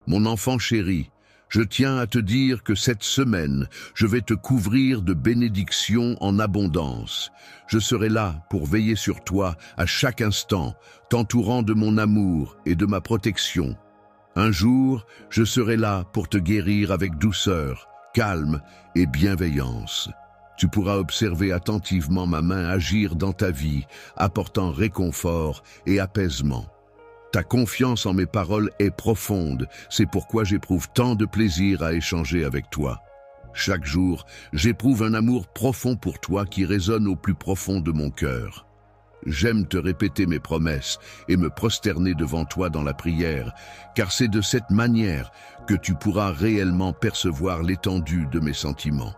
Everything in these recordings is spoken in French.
Mon enfant chéri, je tiens à te dire que cette semaine, je vais te couvrir de bénédictions en abondance. Je serai là pour veiller sur toi à chaque instant, t'entourant de mon amour et de ma protection. Un jour, je serai là pour te guérir avec douceur, calme et bienveillance. Tu pourras observer attentivement ma main agir dans ta vie, apportant réconfort et apaisement. Ta confiance en mes paroles est profonde, c'est pourquoi j'éprouve tant de plaisir à échanger avec toi. Chaque jour, j'éprouve un amour profond pour toi qui résonne au plus profond de mon cœur. J'aime te répéter mes promesses et me prosterner devant toi dans la prière, car c'est de cette manière que tu pourras réellement percevoir l'étendue de mes sentiments.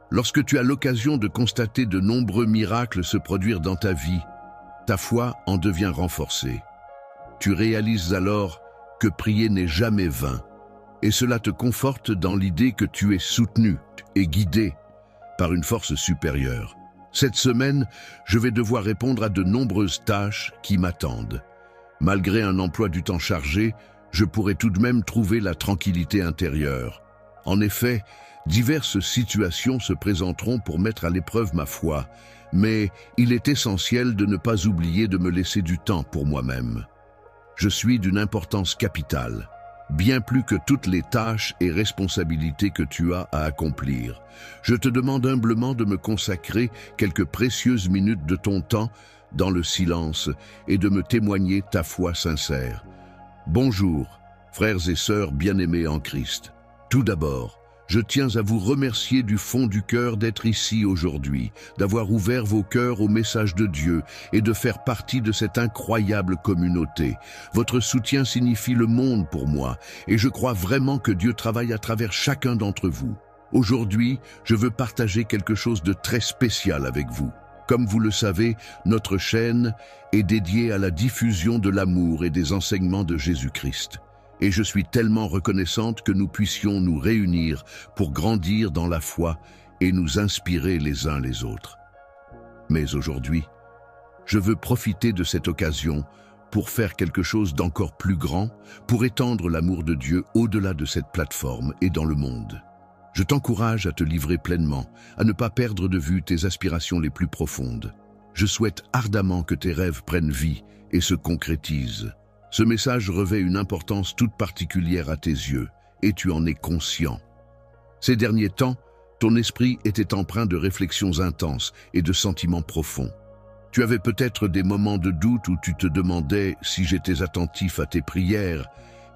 Lorsque tu as l'occasion de constater de nombreux miracles se produire dans ta vie, ta foi en devient renforcée. Tu réalises alors que prier n'est jamais vain, et cela te conforte dans l'idée que tu es soutenu et guidé par une force supérieure. Cette semaine, je vais devoir répondre à de nombreuses tâches qui m'attendent. Malgré un emploi du temps chargé, je pourrai tout de même trouver la tranquillité intérieure. En effet, diverses situations se présenteront pour mettre à l'épreuve ma foi, mais il est essentiel de ne pas oublier de me laisser du temps pour moi-même. Je suis d'une importance capitale, bien plus que toutes les tâches et responsabilités que tu as à accomplir. Je te demande humblement de me consacrer quelques précieuses minutes de ton temps dans le silence et de me témoigner ta foi sincère. Bonjour, frères et sœurs bien-aimés en Christ. Tout d'abord, je tiens à vous remercier du fond du cœur d'être ici aujourd'hui, d'avoir ouvert vos cœurs au message de Dieu et de faire partie de cette incroyable communauté. Votre soutien signifie le monde pour moi et je crois vraiment que Dieu travaille à travers chacun d'entre vous. Aujourd'hui, je veux partager quelque chose de très spécial avec vous. Comme vous le savez, notre chaîne est dédiée à la diffusion de l'amour et des enseignements de Jésus-Christ. Et je suis tellement reconnaissante que nous puissions nous réunir pour grandir dans la foi et nous inspirer les uns les autres. Mais aujourd'hui, je veux profiter de cette occasion pour faire quelque chose d'encore plus grand, pour étendre l'amour de Dieu au-delà de cette plateforme et dans le monde. Je t'encourage à te livrer pleinement, à ne pas perdre de vue tes aspirations les plus profondes. Je souhaite ardemment que tes rêves prennent vie et se concrétisent. Ce message revêt une importance toute particulière à tes yeux, et tu en es conscient. Ces derniers temps, ton esprit était empreint de réflexions intenses et de sentiments profonds. Tu avais peut-être des moments de doute où tu te demandais si j'étais attentif à tes prières,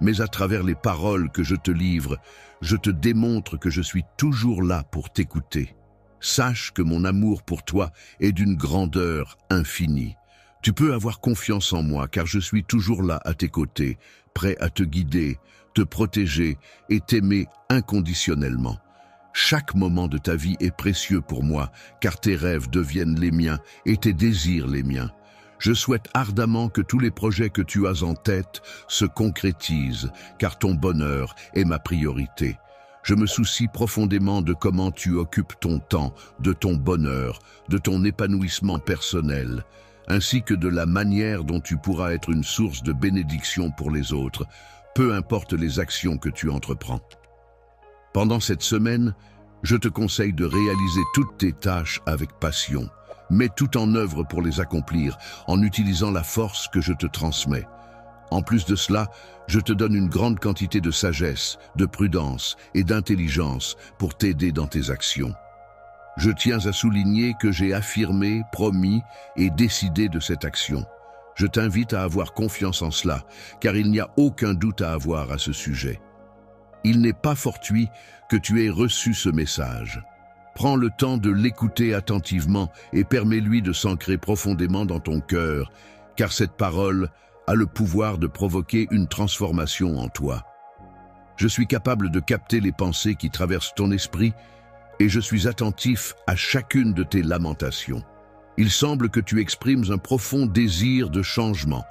mais à travers les paroles que je te livre, je te démontre que je suis toujours là pour t'écouter. Sache que mon amour pour toi est d'une grandeur infinie. Tu peux avoir confiance en moi car je suis toujours là à tes côtés, prêt à te guider, te protéger et t'aimer inconditionnellement. Chaque moment de ta vie est précieux pour moi car tes rêves deviennent les miens et tes désirs les miens. Je souhaite ardemment que tous les projets que tu as en tête se concrétisent car ton bonheur est ma priorité. Je me soucie profondément de comment tu occupes ton temps, de ton bonheur, de ton épanouissement personnel, ainsi que de la manière dont tu pourras être une source de bénédiction pour les autres, peu importe les actions que tu entreprends. Pendant cette semaine, je te conseille de réaliser toutes tes tâches avec passion. Mets tout en œuvre pour les accomplir, en utilisant la force que je te transmets. En plus de cela, je te donne une grande quantité de sagesse, de prudence et d'intelligence pour t'aider dans tes actions. Je tiens à souligner que j'ai affirmé, promis et décidé de cette action. Je t'invite à avoir confiance en cela, car il n'y a aucun doute à avoir à ce sujet. Il n'est pas fortuit que tu aies reçu ce message. Prends le temps de l'écouter attentivement et permets-lui de s'ancrer profondément dans ton cœur, car cette parole a le pouvoir de provoquer une transformation en toi. Je suis capable de capter les pensées qui traversent ton esprit et je suis attentif à chacune de tes lamentations. Il semble que tu exprimes un profond désir de changement,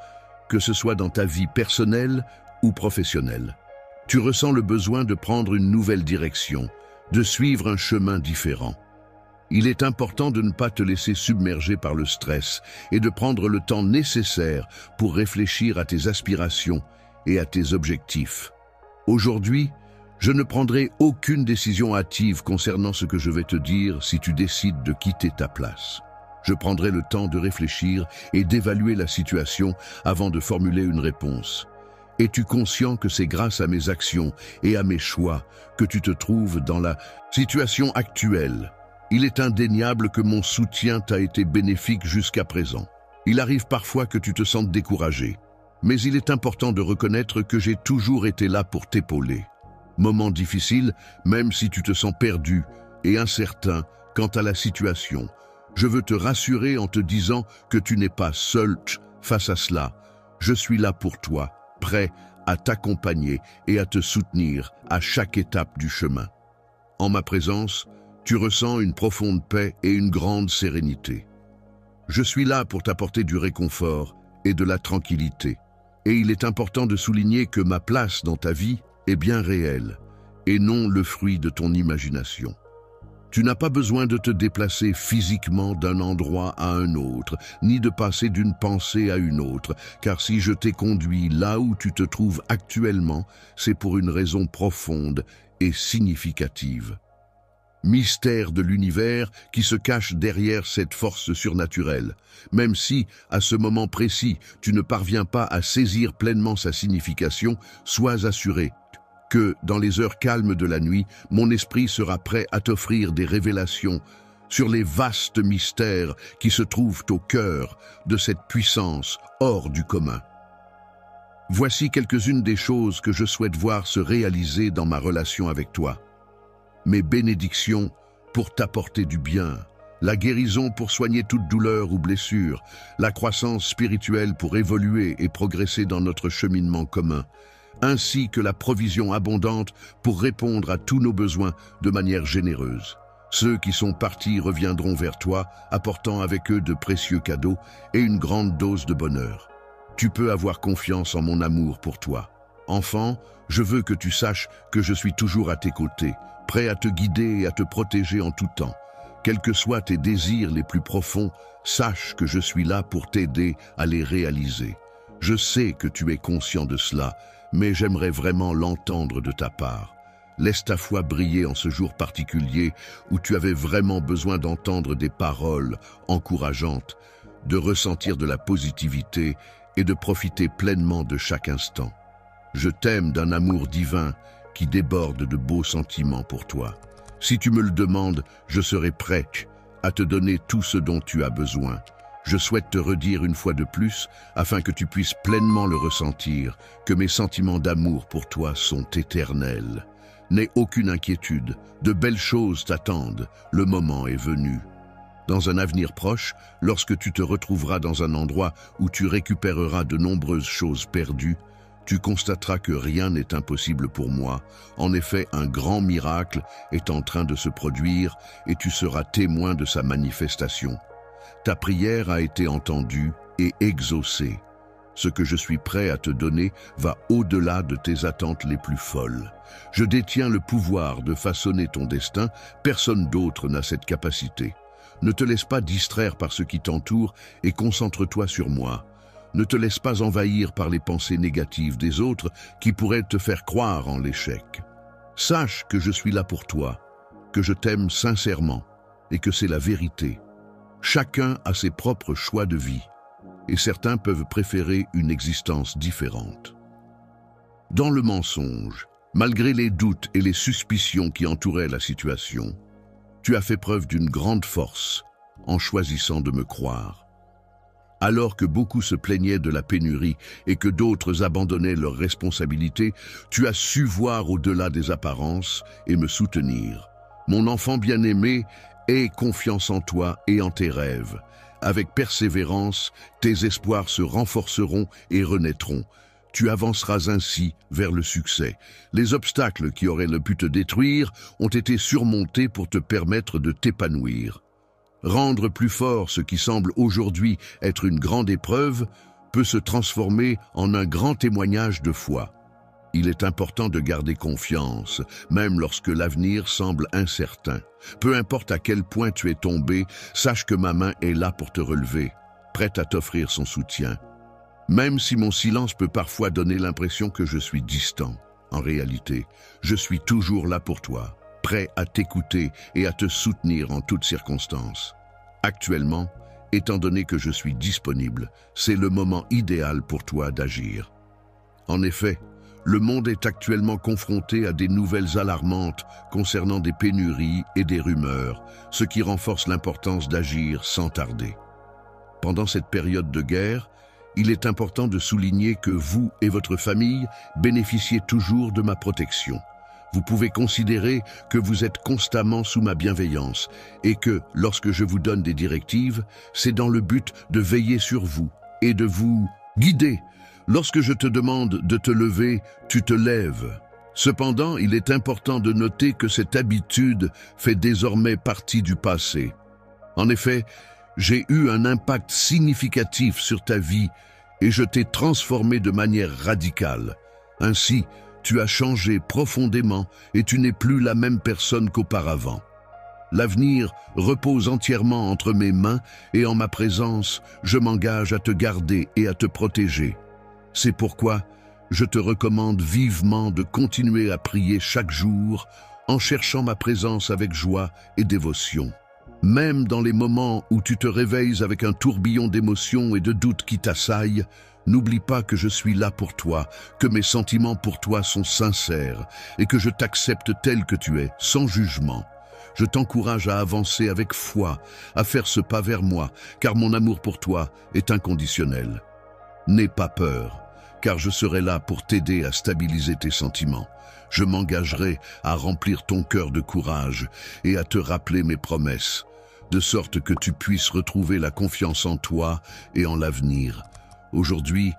que ce soit dans ta vie personnelle ou professionnelle. Tu ressens le besoin de prendre une nouvelle direction, de suivre un chemin différent. Il est important de ne pas te laisser submerger par le stress et de prendre le temps nécessaire pour réfléchir à tes aspirations et à tes objectifs. Aujourd'hui, je ne prendrai aucune décision hâtive concernant ce que je vais te dire si tu décides de quitter ta place. Je prendrai le temps de réfléchir et d'évaluer la situation avant de formuler une réponse. Es-tu conscient que c'est grâce à mes actions et à mes choix que tu te trouves dans la situation actuelle? Il est indéniable que mon soutien t'a été bénéfique jusqu'à présent. Il arrive parfois que tu te sentes découragé, mais il est important de reconnaître que j'ai toujours été là pour t'épauler. Moment difficile, même si tu te sens perdu et incertain quant à la situation, je veux te rassurer en te disant que tu n'es pas seul face à cela. Je suis là pour toi, prêt à t'accompagner et à te soutenir à chaque étape du chemin. En ma présence, tu ressens une profonde paix et une grande sérénité. Je suis là pour t'apporter du réconfort et de la tranquillité. Et il est important de souligner que ma place dans ta vie est bien réelle et non le fruit de ton imagination. Tu n'as pas besoin de te déplacer physiquement d'un endroit à un autre, ni de passer d'une pensée à une autre, car si je t'ai conduit là où tu te trouves actuellement, c'est pour une raison profonde et significative. Mystère de l'univers qui se cache derrière cette force surnaturelle. Même si, à ce moment précis, tu ne parviens pas à saisir pleinement sa signification, sois assuré que, dans les heures calmes de la nuit, mon esprit sera prêt à t'offrir des révélations sur les vastes mystères qui se trouvent au cœur de cette puissance hors du commun. Voici quelques-unes des choses que je souhaite voir se réaliser dans ma relation avec toi. Mes bénédictions pour t'apporter du bien, la guérison pour soigner toute douleur ou blessure, la croissance spirituelle pour évoluer et progresser dans notre cheminement commun, ainsi que la provision abondante pour répondre à tous nos besoins de manière généreuse. Ceux qui sont partis reviendront vers toi, apportant avec eux de précieux cadeaux et une grande dose de bonheur. Tu peux avoir confiance en mon amour pour toi. Enfant, je veux que tu saches que je suis toujours à tes côtés, prêt à te guider et à te protéger en tout temps. Quels que soient tes désirs les plus profonds, sache que je suis là pour t'aider à les réaliser. Je sais que tu es conscient de cela, mais j'aimerais vraiment l'entendre de ta part. Laisse ta foi briller en ce jour particulier où tu avais vraiment besoin d'entendre des paroles encourageantes, de ressentir de la positivité et de profiter pleinement de chaque instant. Je t'aime d'un amour divin qui déborde de beaux sentiments pour toi. Si tu me le demandes, je serai prêt à te donner tout ce dont tu as besoin. Je souhaite te redire une fois de plus, afin que tu puisses pleinement le ressentir, que mes sentiments d'amour pour toi sont éternels. N'aie aucune inquiétude, de belles choses t'attendent, le moment est venu. Dans un avenir proche, lorsque tu te retrouveras dans un endroit où tu récupéreras de nombreuses choses perdues, tu constateras que rien n'est impossible pour moi. En effet, un grand miracle est en train de se produire et tu seras témoin de sa manifestation. Ta prière a été entendue et exaucée. Ce que je suis prêt à te donner va au-delà de tes attentes les plus folles. Je détiens le pouvoir de façonner ton destin, personne d'autre n'a cette capacité. Ne te laisse pas distraire par ce qui t'entoure et concentre-toi sur moi. Ne te laisse pas envahir par les pensées négatives des autres qui pourraient te faire croire en l'échec. Sache que je suis là pour toi, que je t'aime sincèrement et que c'est la vérité. Chacun a ses propres choix de vie et certains peuvent préférer une existence différente. Dans le mensonge, malgré les doutes et les suspicions qui entouraient la situation, tu as fait preuve d'une grande force en choisissant de me croire. Alors que beaucoup se plaignaient de la pénurie et que d'autres abandonnaient leurs responsabilités, tu as su voir au-delà des apparences et me soutenir. Mon enfant bien-aimé, aie confiance en toi et en tes rêves. Avec persévérance, tes espoirs se renforceront et renaîtront. Tu avanceras ainsi vers le succès. Les obstacles qui auraient pu te détruire ont été surmontés pour te permettre de t'épanouir. Rendre plus fort ce qui semble aujourd'hui être une grande épreuve peut se transformer en un grand témoignage de foi. Il est important de garder confiance, même lorsque l'avenir semble incertain. Peu importe à quel point tu es tombé, sache que ma main est là pour te relever, prête à t'offrir son soutien. Même si mon silence peut parfois donner l'impression que je suis distant, en réalité, je suis toujours là pour toi, prêt à t'écouter et à te soutenir en toutes circonstances. Actuellement, étant donné que je suis disponible, c'est le moment idéal pour toi d'agir. En effet, le monde est actuellement confronté à des nouvelles alarmantes concernant des pénuries et des rumeurs, ce qui renforce l'importance d'agir sans tarder. Pendant cette période de guerre, il est important de souligner que vous et votre famille bénéficiez toujours de ma protection. Vous pouvez considérer que vous êtes constamment sous ma bienveillance et que, lorsque je vous donne des directives, c'est dans le but de veiller sur vous et de vous guider. Lorsque je te demande de te lever, tu te lèves. Cependant, il est important de noter que cette habitude fait désormais partie du passé. En effet, j'ai eu un impact significatif sur ta vie et je t'ai transformé de manière radicale. Ainsi, tu as changé profondément et tu n'es plus la même personne qu'auparavant. L'avenir repose entièrement entre mes mains et en ma présence, je m'engage à te garder et à te protéger. C'est pourquoi je te recommande vivement de continuer à prier chaque jour en cherchant ma présence avec joie et dévotion. Même dans les moments où tu te réveilles avec un tourbillon d'émotions et de doutes qui t'assaillent, n'oublie pas que je suis là pour toi, que mes sentiments pour toi sont sincères et que je t'accepte tel que tu es, sans jugement. Je t'encourage à avancer avec foi, à faire ce pas vers moi, car mon amour pour toi est inconditionnel. N'aie pas peur, car je serai là pour t'aider à stabiliser tes sentiments. Je m'engagerai à remplir ton cœur de courage et à te rappeler mes promesses, de sorte que tu puisses retrouver la confiance en toi et en l'avenir. Aujourd'hui,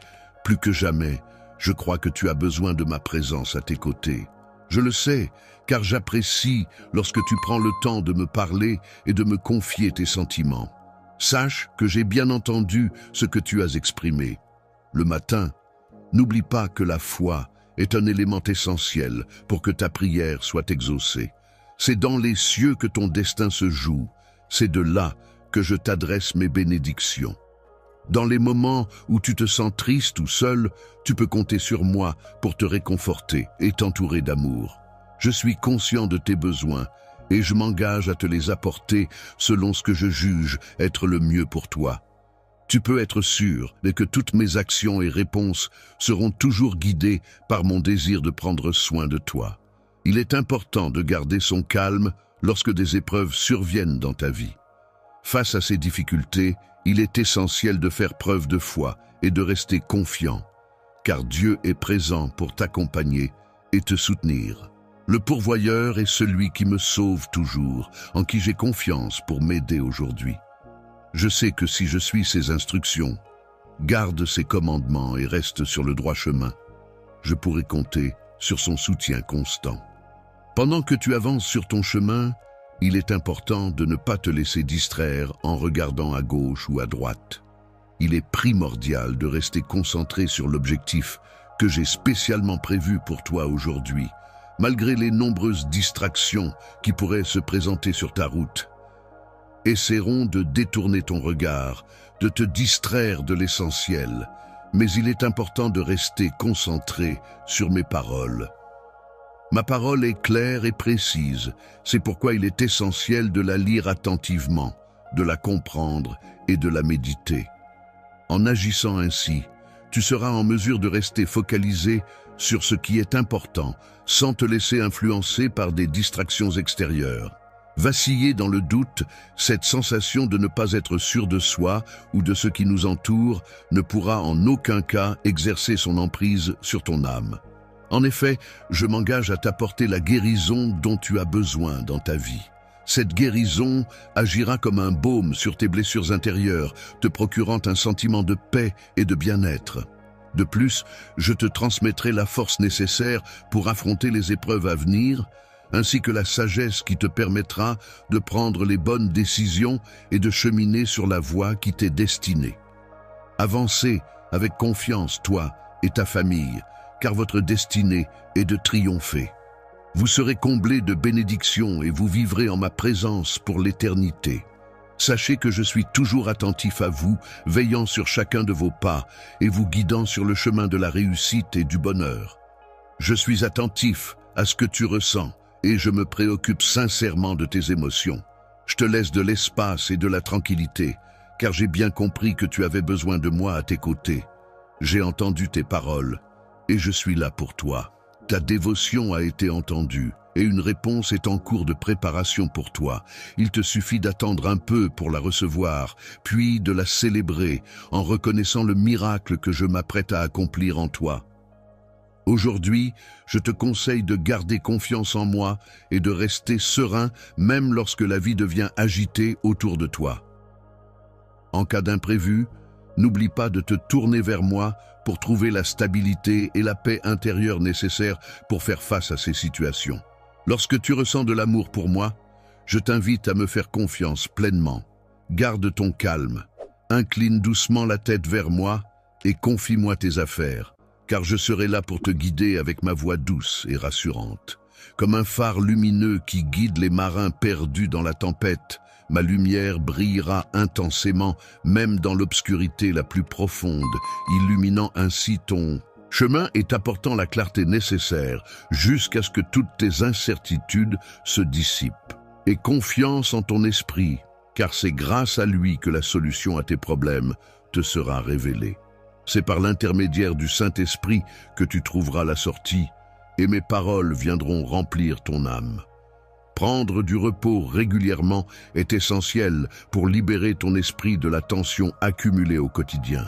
plus que jamais, je crois que tu as besoin de ma présence à tes côtés. Je le sais, car j'apprécie lorsque tu prends le temps de me parler et de me confier tes sentiments. Sache que j'ai bien entendu ce que tu as exprimé. Le matin, n'oublie pas que la foi est un élément essentiel pour que ta prière soit exaucée. C'est dans les cieux que ton destin se joue. C'est de là que je t'adresse mes bénédictions. Dans les moments où tu te sens triste ou seul, tu peux compter sur moi pour te réconforter et t'entourer d'amour. Je suis conscient de tes besoins et je m'engage à te les apporter selon ce que je juge être le mieux pour toi. Tu peux être sûr que toutes mes actions et réponses seront toujours guidées par mon désir de prendre soin de toi. Il est important de garder son calme lorsque des épreuves surviennent dans ta vie. Face à ces difficultés, il est essentiel de faire preuve de foi et de rester confiant, car Dieu est présent pour t'accompagner et te soutenir. Le pourvoyeur est celui qui me sauve toujours, en qui j'ai confiance pour m'aider aujourd'hui. Je sais que si je suis ses instructions, garde ses commandements et reste sur le droit chemin, je pourrai compter sur son soutien constant. Pendant que tu avances sur ton chemin, il est important de ne pas te laisser distraire en regardant à gauche ou à droite. Il est primordial de rester concentré sur l'objectif que j'ai spécialement prévu pour toi aujourd'hui, malgré les nombreuses distractions qui pourraient se présenter sur ta route. Essaieront de détourner ton regard, de te distraire de l'essentiel, mais il est important de rester concentré sur mes paroles. Ma parole est claire et précise, c'est pourquoi il est essentiel de la lire attentivement, de la comprendre et de la méditer. En agissant ainsi, tu seras en mesure de rester focalisé sur ce qui est important, sans te laisser influencer par des distractions extérieures. Vaciller dans le doute, cette sensation de ne pas être sûr de soi ou de ce qui nous entoure, ne pourra en aucun cas exercer son emprise sur ton âme. En effet, je m'engage à t'apporter la guérison dont tu as besoin dans ta vie. Cette guérison agira comme un baume sur tes blessures intérieures, te procurant un sentiment de paix et de bien-être. De plus, je te transmettrai la force nécessaire pour affronter les épreuves à venir, ainsi que la sagesse qui te permettra de prendre les bonnes décisions et de cheminer sur la voie qui t'est destinée. Avancez avec confiance, toi et ta famille, car votre destinée est de triompher. Vous serez comblés de bénédictions et vous vivrez en ma présence pour l'éternité. Sachez que je suis toujours attentif à vous, veillant sur chacun de vos pas et vous guidant sur le chemin de la réussite et du bonheur. Je suis attentif à ce que tu ressens et je me préoccupe sincèrement de tes émotions. Je te laisse de l'espace et de la tranquillité, car j'ai bien compris que tu avais besoin de moi à tes côtés. J'ai entendu tes paroles et je suis là pour toi. Ta dévotion a été entendue et une réponse est en cours de préparation pour toi. Il te suffit d'attendre un peu pour la recevoir, puis de la célébrer en reconnaissant le miracle que je m'apprête à accomplir en toi. Aujourd'hui, je te conseille de garder confiance en moi et de rester serein même lorsque la vie devient agitée autour de toi. En cas d'imprévu, n'oublie pas de te tourner vers moi pour trouver la stabilité et la paix intérieure nécessaires pour faire face à ces situations. Lorsque tu ressens de l'amour pour moi, je t'invite à me faire confiance pleinement. Garde ton calme, incline doucement la tête vers moi et confie-moi tes affaires, car je serai là pour te guider avec ma voix douce et rassurante. Comme un phare lumineux qui guide les marins perdus dans la tempête, ma lumière brillera intensément, même dans l'obscurité la plus profonde, illuminant ainsi ton chemin et t'apportant la clarté nécessaire jusqu'à ce que toutes tes incertitudes se dissipent. Aie confiance en ton esprit, car c'est grâce à lui que la solution à tes problèmes te sera révélée. C'est par l'intermédiaire du Saint-Esprit que tu trouveras la sortie, et mes paroles viendront remplir ton âme. Prendre du repos régulièrement est essentiel pour libérer ton esprit de la tension accumulée au quotidien.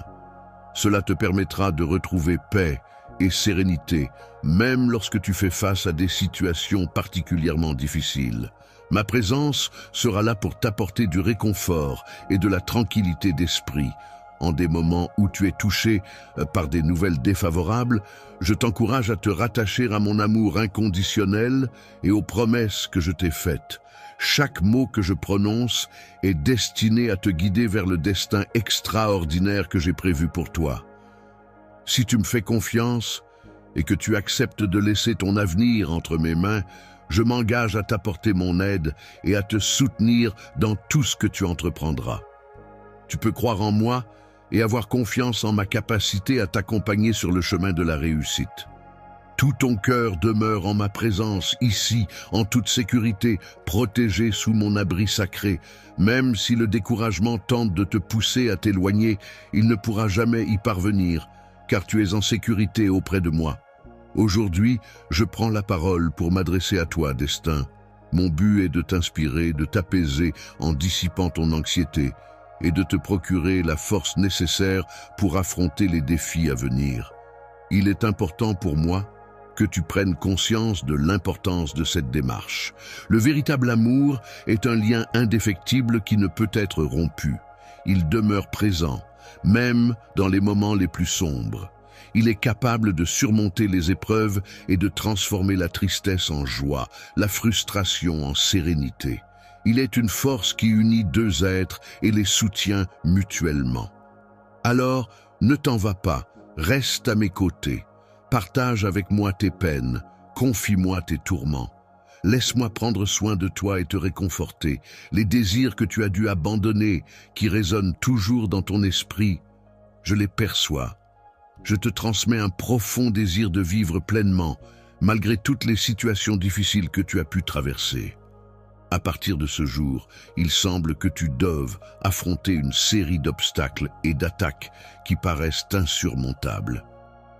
Cela te permettra de retrouver paix et sérénité, même lorsque tu fais face à des situations particulièrement difficiles. Ma présence sera là pour t'apporter du réconfort et de la tranquillité d'esprit. En des moments où tu es touché par des nouvelles défavorables, je t'encourage à te rattacher à mon amour inconditionnel et aux promesses que je t'ai faites. Chaque mot que je prononce est destiné à te guider vers le destin extraordinaire que j'ai prévu pour toi. Si tu me fais confiance et que tu acceptes de laisser ton avenir entre mes mains, je m'engage à t'apporter mon aide et à te soutenir dans tout ce que tu entreprendras. Tu peux croire en moi et avoir confiance en ma capacité à t'accompagner sur le chemin de la réussite. Tout ton cœur demeure en ma présence, ici, en toute sécurité, protégé sous mon abri sacré. Même si le découragement tente de te pousser à t'éloigner, il ne pourra jamais y parvenir, car tu es en sécurité auprès de moi. Aujourd'hui, je prends la parole pour m'adresser à toi, Destin. Mon but est de t'inspirer, de t'apaiser en dissipant ton anxiété et de te procurer la force nécessaire pour affronter les défis à venir. Il est important pour moi que tu prennes conscience de l'importance de cette démarche. Le véritable amour est un lien indéfectible qui ne peut être rompu. Il demeure présent, même dans les moments les plus sombres. Il est capable de surmonter les épreuves et de transformer la tristesse en joie, la frustration en sérénité. Il est une force qui unit deux êtres et les soutient mutuellement. Alors, ne t'en va pas, reste à mes côtés. Partage avec moi tes peines, confie-moi tes tourments. Laisse-moi prendre soin de toi et te réconforter. Les désirs que tu as dû abandonner, qui résonnent toujours dans ton esprit, je les perçois. Je te transmets un profond désir de vivre pleinement, malgré toutes les situations difficiles que tu as pu traverser. À partir de ce jour, il semble que tu doives affronter une série d'obstacles et d'attaques qui paraissent insurmontables.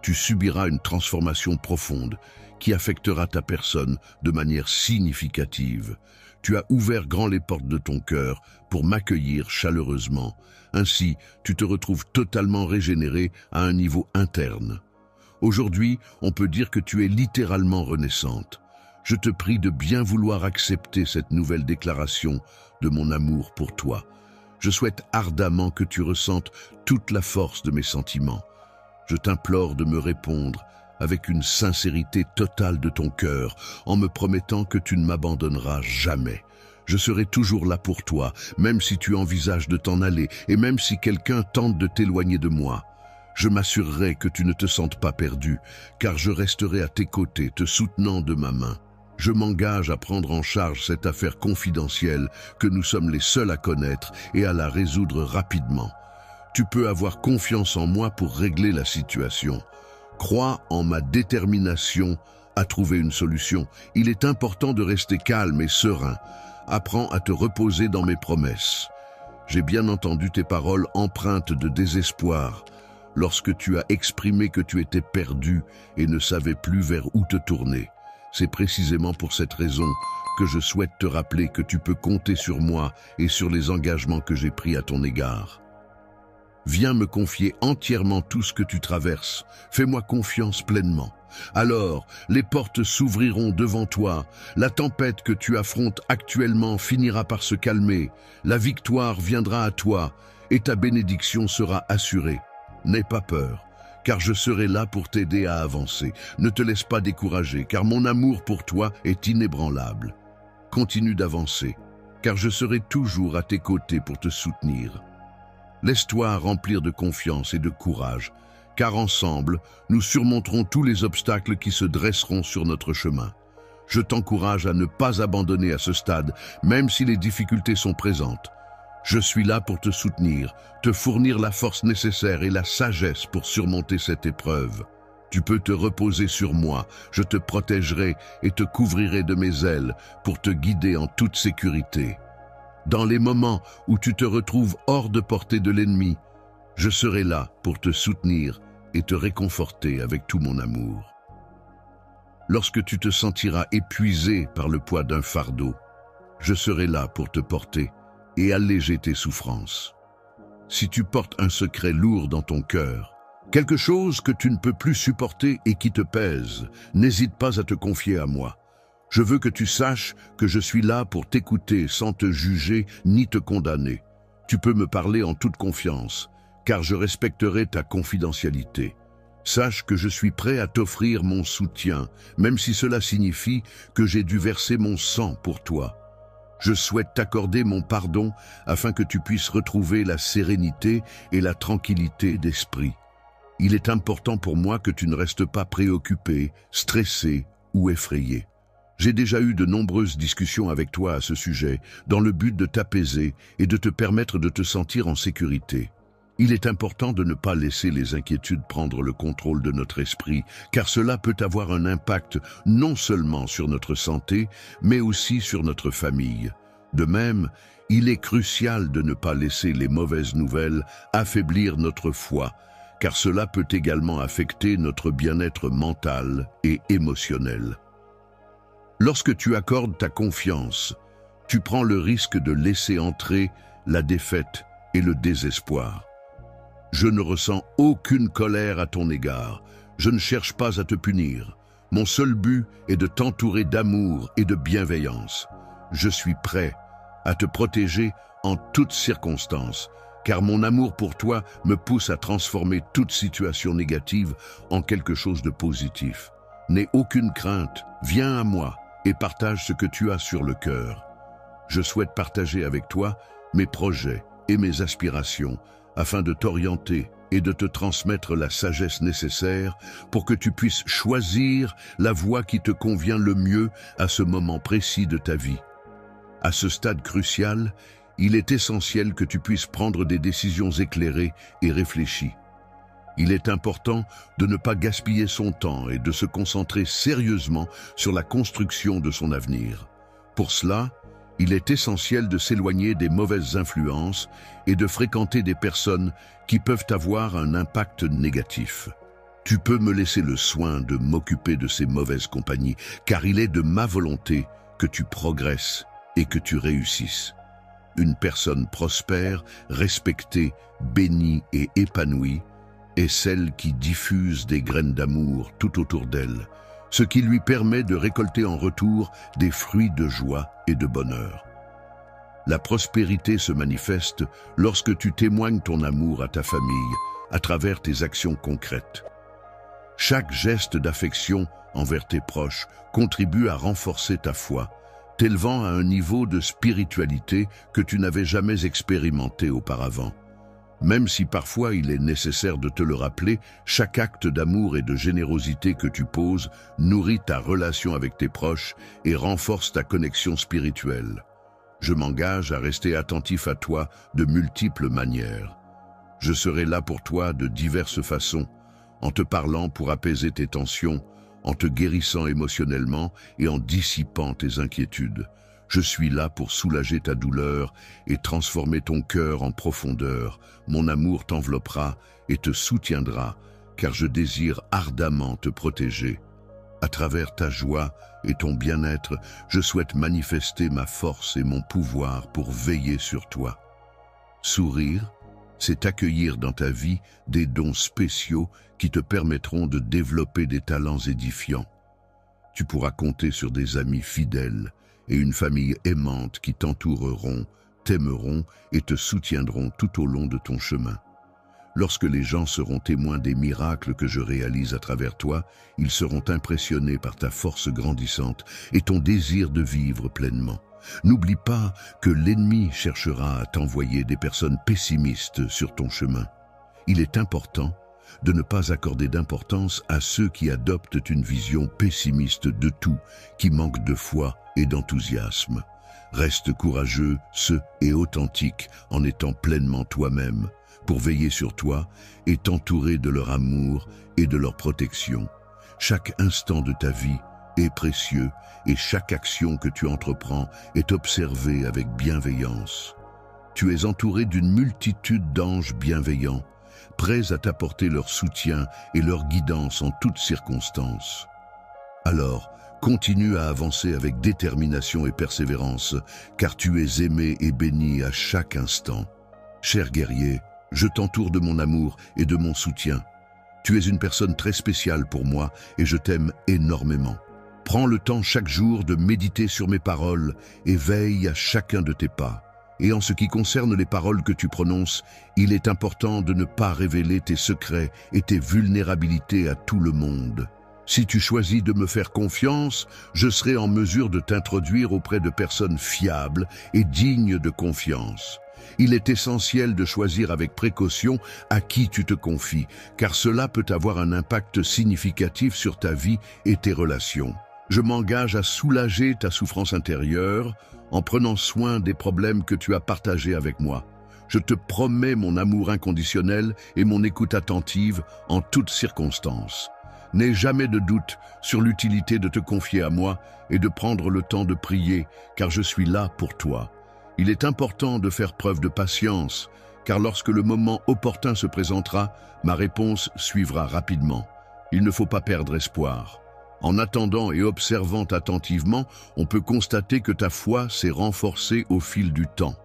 Tu subiras une transformation profonde qui affectera ta personne de manière significative. Tu as ouvert grand les portes de ton cœur pour m'accueillir chaleureusement. Ainsi, tu te retrouves totalement régénéré à un niveau interne. Aujourd'hui, on peut dire que tu es littéralement renaissante. Je te prie de bien vouloir accepter cette nouvelle déclaration de mon amour pour toi. Je souhaite ardemment que tu ressentes toute la force de mes sentiments. Je t'implore de me répondre avec une sincérité totale de ton cœur, en me promettant que tu ne m'abandonneras jamais. Je serai toujours là pour toi, même si tu envisages de t'en aller, et même si quelqu'un tente de t'éloigner de moi. Je m'assurerai que tu ne te sentes pas perdu, car je resterai à tes côtés, te soutenant de ma main. Je m'engage à prendre en charge cette affaire confidentielle que nous sommes les seuls à connaître et à la résoudre rapidement. Tu peux avoir confiance en moi pour régler la situation. Crois en ma détermination à trouver une solution. Il est important de rester calme et serein. Apprends à te reposer dans mes promesses. J'ai bien entendu tes paroles empreintes de désespoir lorsque tu as exprimé que tu étais perdu et ne savais plus vers où te tourner. C'est précisément pour cette raison que je souhaite te rappeler que tu peux compter sur moi et sur les engagements que j'ai pris à ton égard. Viens me confier entièrement tout ce que tu traverses. Fais-moi confiance pleinement. Alors, les portes s'ouvriront devant toi. La tempête que tu affrontes actuellement finira par se calmer. La victoire viendra à toi et ta bénédiction sera assurée. N'aie pas peur, car je serai là pour t'aider à avancer. Ne te laisse pas décourager, car mon amour pour toi est inébranlable. Continue d'avancer, car je serai toujours à tes côtés pour te soutenir. Laisse-toi remplir de confiance et de courage, car ensemble, nous surmonterons tous les obstacles qui se dresseront sur notre chemin. Je t'encourage à ne pas abandonner à ce stade, même si les difficultés sont présentes. Je suis là pour te soutenir, te fournir la force nécessaire et la sagesse pour surmonter cette épreuve. Tu peux te reposer sur moi, je te protégerai et te couvrirai de mes ailes pour te guider en toute sécurité. Dans les moments où tu te retrouves hors de portée de l'ennemi, je serai là pour te soutenir et te réconforter avec tout mon amour. Lorsque tu te sentiras épuisé par le poids d'un fardeau, je serai là pour te porter et alléger tes souffrances. Si tu portes un secret lourd dans ton cœur, quelque chose que tu ne peux plus supporter et qui te pèse, n'hésite pas à te confier à moi. Je veux que tu saches que je suis là pour t'écouter sans te juger ni te condamner. Tu peux me parler en toute confiance, car je respecterai ta confidentialité. Sache que je suis prêt à t'offrir mon soutien, même si cela signifie que j'ai dû verser mon sang pour toi. Je souhaite t'accorder mon pardon afin que tu puisses retrouver la sérénité et la tranquillité d'esprit. Il est important pour moi que tu ne restes pas préoccupé, stressé ou effrayé. J'ai déjà eu de nombreuses discussions avec toi à ce sujet, dans le but de t'apaiser et de te permettre de te sentir en sécurité. Il est important de ne pas laisser les inquiétudes prendre le contrôle de notre esprit, car cela peut avoir un impact non seulement sur notre santé, mais aussi sur notre famille. De même, il est crucial de ne pas laisser les mauvaises nouvelles affaiblir notre foi, car cela peut également affecter notre bien-être mental et émotionnel. Lorsque tu accordes ta confiance, tu prends le risque de laisser entrer la défaite et le désespoir. Je ne ressens aucune colère à ton égard. Je ne cherche pas à te punir. Mon seul but est de t'entourer d'amour et de bienveillance. Je suis prêt à te protéger en toutes circonstances, car mon amour pour toi me pousse à transformer toute situation négative en quelque chose de positif. N'aie aucune crainte, viens à moi et partage ce que tu as sur le cœur. Je souhaite partager avec toi mes projets et mes aspirations, afin de t'orienter et de te transmettre la sagesse nécessaire pour que tu puisses choisir la voie qui te convient le mieux à ce moment précis de ta vie. À ce stade crucial, il est essentiel que tu puisses prendre des décisions éclairées et réfléchies. Il est important de ne pas gaspiller son temps et de se concentrer sérieusement sur la construction de son avenir. Pour cela, il est essentiel de s'éloigner des mauvaises influences et de fréquenter des personnes qui peuvent avoir un impact négatif. Tu peux me laisser le soin de m'occuper de ces mauvaises compagnies, car il est de ma volonté que tu progresses et que tu réussisses. Une personne prospère, respectée, bénie et épanouie est celle qui diffuse des graines d'amour tout autour d'elle, ce qui lui permet de récolter en retour des fruits de joie et de bonheur. La prospérité se manifeste lorsque tu témoignes ton amour à ta famille à travers tes actions concrètes. Chaque geste d'affection envers tes proches contribue à renforcer ta foi, t'élevant à un niveau de spiritualité que tu n'avais jamais expérimenté auparavant. Même si parfois il est nécessaire de te le rappeler, chaque acte d'amour et de générosité que tu poses nourrit ta relation avec tes proches et renforce ta connexion spirituelle. Je m'engage à rester attentif à toi de multiples manières. Je serai là pour toi de diverses façons, en te parlant pour apaiser tes tensions, en te guérissant émotionnellement et en dissipant tes inquiétudes. Je suis là pour soulager ta douleur et transformer ton cœur en profondeur. Mon amour t'enveloppera et te soutiendra, car je désire ardemment te protéger. À travers ta joie et ton bien-être, je souhaite manifester ma force et mon pouvoir pour veiller sur toi. Sourire, c'est accueillir dans ta vie des dons spéciaux qui te permettront de développer des talents édifiants. Tu pourras compter sur des amis fidèles et une famille aimante qui t'entoureront, t'aimeront et te soutiendront tout au long de ton chemin. Lorsque les gens seront témoins des miracles que je réalise à travers toi, ils seront impressionnés par ta force grandissante et ton désir de vivre pleinement. N'oublie pas que l'ennemi cherchera à t'envoyer des personnes pessimistes sur ton chemin. Il est important de ne pas accorder d'importance à ceux qui adoptent une vision pessimiste de tout, qui manquent de foi et d'enthousiasme. Reste courageux, et authentique en étant pleinement toi-même, pour veiller sur toi et t'entourer de leur amour et de leur protection. Chaque instant de ta vie est précieux et chaque action que tu entreprends est observée avec bienveillance. Tu es entouré d'une multitude d'anges bienveillants, prêts à t'apporter leur soutien et leur guidance en toutes circonstances. Alors, continue à avancer avec détermination et persévérance, car tu es aimé et béni à chaque instant. Cher guerrier, je t'entoure de mon amour et de mon soutien. Tu es une personne très spéciale pour moi et je t'aime énormément. Prends le temps chaque jour de méditer sur mes paroles et veille à chacun de tes pas. Et en ce qui concerne les paroles que tu prononces, il est important de ne pas révéler tes secrets et tes vulnérabilités à tout le monde. Si tu choisis de me faire confiance, je serai en mesure de t'introduire auprès de personnes fiables et dignes de confiance. Il est essentiel de choisir avec précaution à qui tu te confies, car cela peut avoir un impact significatif sur ta vie et tes relations. Je m'engage à soulager ta souffrance intérieure en prenant soin des problèmes que tu as partagés avec moi. Je te promets mon amour inconditionnel et mon écoute attentive en toutes circonstances. N'aie jamais de doute sur l'utilité de te confier à moi et de prendre le temps de prier, car je suis là pour toi. Il est important de faire preuve de patience, car lorsque le moment opportun se présentera, ma réponse suivra rapidement. Il ne faut pas perdre espoir. En attendant et observant attentivement, on peut constater que ta foi s'est renforcée au fil du temps.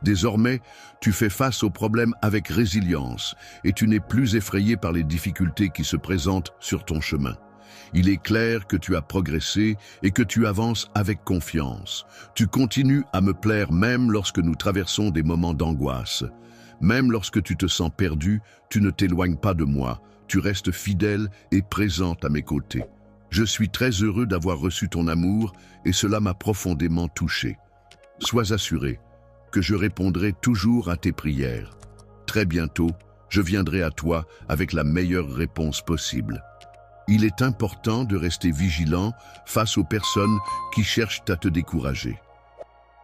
Désormais, tu fais face aux problèmes avec résilience et tu n'es plus effrayé par les difficultés qui se présentent sur ton chemin. Il est clair que tu as progressé et que tu avances avec confiance. Tu continues à me plaire même lorsque nous traversons des moments d'angoisse. Même lorsque tu te sens perdu, tu ne t'éloignes pas de moi. Tu restes fidèle et présente à mes côtés. Je suis très heureux d'avoir reçu ton amour et cela m'a profondément touché. Sois assuré que je répondrai toujours à tes prières. Très bientôt, je viendrai à toi avec la meilleure réponse possible. Il est important de rester vigilant face aux personnes qui cherchent à te décourager.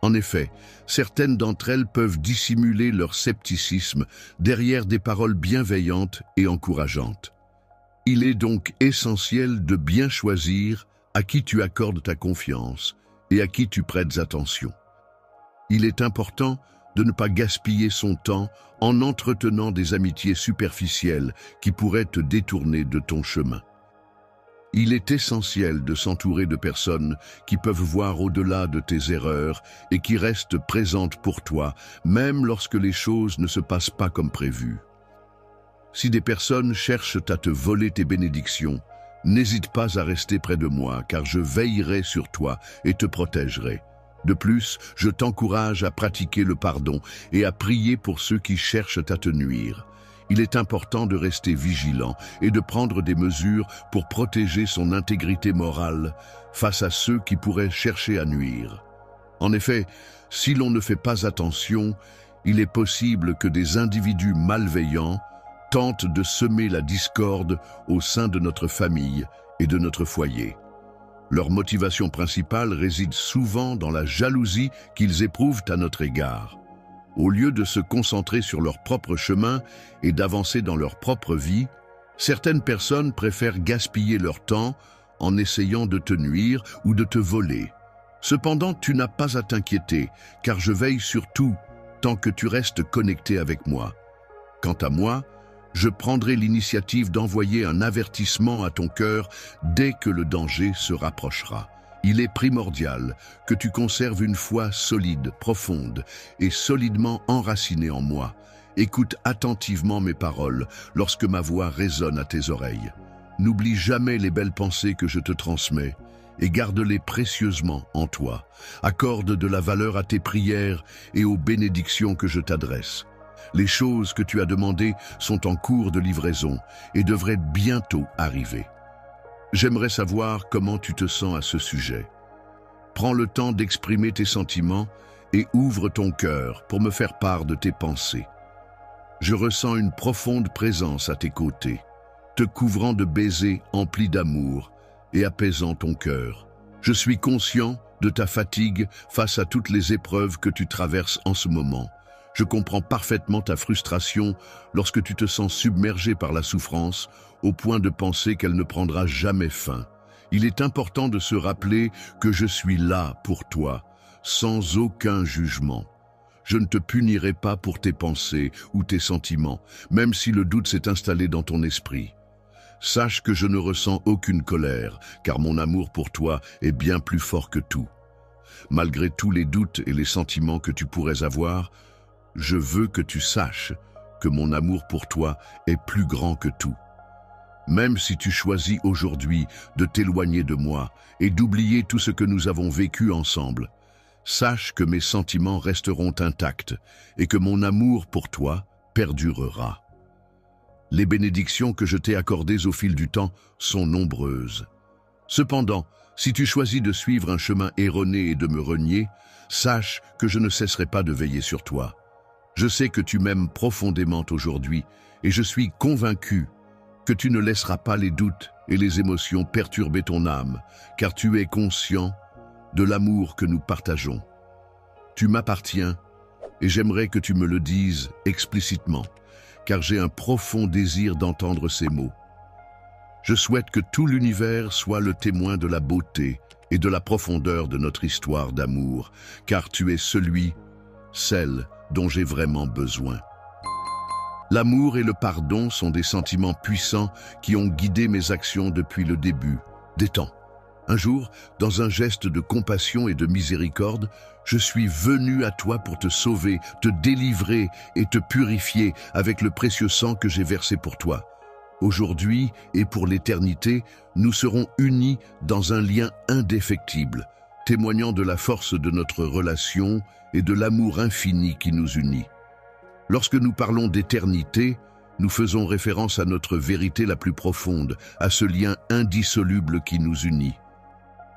En effet, certaines d'entre elles peuvent dissimuler leur scepticisme derrière des paroles bienveillantes et encourageantes. Il est donc essentiel de bien choisir à qui tu accordes ta confiance et à qui tu prêtes attention. Il est important de ne pas gaspiller son temps en entretenant des amitiés superficielles qui pourraient te détourner de ton chemin. Il est essentiel de s'entourer de personnes qui peuvent voir au-delà de tes erreurs et qui restent présentes pour toi, même lorsque les choses ne se passent pas comme prévu. Si des personnes cherchent à te voler tes bénédictions, n'hésite pas à rester près de moi, car je veillerai sur toi et te protégerai. De plus, je t'encourage à pratiquer le pardon et à prier pour ceux qui cherchent à te nuire. Il est important de rester vigilant et de prendre des mesures pour protéger son intégrité morale face à ceux qui pourraient chercher à nuire. En effet, si l'on ne fait pas attention, il est possible que des individus malveillants tentent de semer la discorde au sein de notre famille et de notre foyer. Leur motivation principale réside souvent dans la jalousie qu'ils éprouvent à notre égard. Au lieu de se concentrer sur leur propre chemin et d'avancer dans leur propre vie, certaines personnes préfèrent gaspiller leur temps en essayant de te nuire ou de te voler. Cependant, tu n'as pas à t'inquiéter, car je veille sur tout tant que tu restes connecté avec moi. Quant à moi, je prendrai l'initiative d'envoyer un avertissement à ton cœur dès que le danger se rapprochera. Il est primordial que tu conserves une foi solide, profonde et solidement enracinée en moi. Écoute attentivement mes paroles lorsque ma voix résonne à tes oreilles. N'oublie jamais les belles pensées que je te transmets et garde-les précieusement en toi. Accorde de la valeur à tes prières et aux bénédictions que je t'adresse. Les choses que tu as demandées sont en cours de livraison et devraient bientôt arriver. J'aimerais savoir comment tu te sens à ce sujet. Prends le temps d'exprimer tes sentiments et ouvre ton cœur pour me faire part de tes pensées. Je ressens une profonde présence à tes côtés, te couvrant de baisers emplis d'amour et apaisant ton cœur. Je suis conscient de ta fatigue face à toutes les épreuves que tu traverses en ce moment. Je comprends parfaitement ta frustration lorsque tu te sens submergé par la souffrance au point de penser qu'elle ne prendra jamais fin. Il est important de se rappeler que je suis là pour toi, sans aucun jugement. Je ne te punirai pas pour tes pensées ou tes sentiments, même si le doute s'est installé dans ton esprit. Sache que je ne ressens aucune colère, car mon amour pour toi est bien plus fort que tout. Malgré tous les doutes et les sentiments que tu pourrais avoir, je veux que tu saches que mon amour pour toi est plus grand que tout. Même si tu choisis aujourd'hui de t'éloigner de moi et d'oublier tout ce que nous avons vécu ensemble, sache que mes sentiments resteront intacts et que mon amour pour toi perdurera. Les bénédictions que je t'ai accordées au fil du temps sont nombreuses. Cependant, si tu choisis de suivre un chemin erroné et de me renier, sache que je ne cesserai pas de veiller sur toi. Je sais que tu m'aimes profondément aujourd'hui et je suis convaincu que tu ne laisseras pas les doutes et les émotions perturber ton âme, car tu es conscient de l'amour que nous partageons. Tu m'appartiens et j'aimerais que tu me le dises explicitement, car j'ai un profond désir d'entendre ces mots. Je souhaite que tout l'univers soit le témoin de la beauté et de la profondeur de notre histoire d'amour, car tu es celle dont j'ai vraiment besoin. L'amour et le pardon sont des sentiments puissants qui ont guidé mes actions depuis le début des temps. Un jour, dans un geste de compassion et de miséricorde, je suis venu à toi pour te sauver, te délivrer et te purifier avec le précieux sang que j'ai versé pour toi. Aujourd'hui et pour l'éternité, nous serons unis dans un lien indéfectible, témoignant de la force de notre relation et de l'amour infini qui nous unit. Lorsque nous parlons d'éternité, nous faisons référence à notre vérité la plus profonde, à ce lien indissoluble qui nous unit.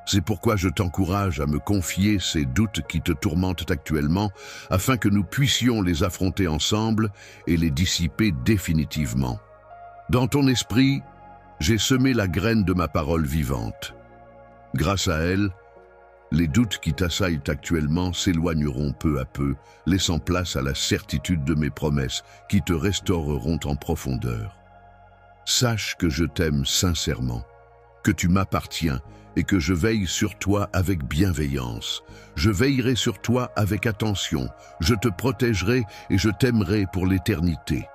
C'est pourquoi je t'encourage à me confier ces doutes qui te tourmentent actuellement, afin que nous puissions les affronter ensemble et les dissiper définitivement. Dans ton esprit, j'ai semé la graine de ma parole vivante. Grâce à elle, les doutes qui t'assaillent actuellement s'éloigneront peu à peu, laissant place à la certitude de mes promesses qui te restaureront en profondeur. Sache que je t'aime sincèrement, que tu m'appartiens et que je veille sur toi avec bienveillance. Je veillerai sur toi avec attention, je te protégerai et je t'aimerai pour l'éternité.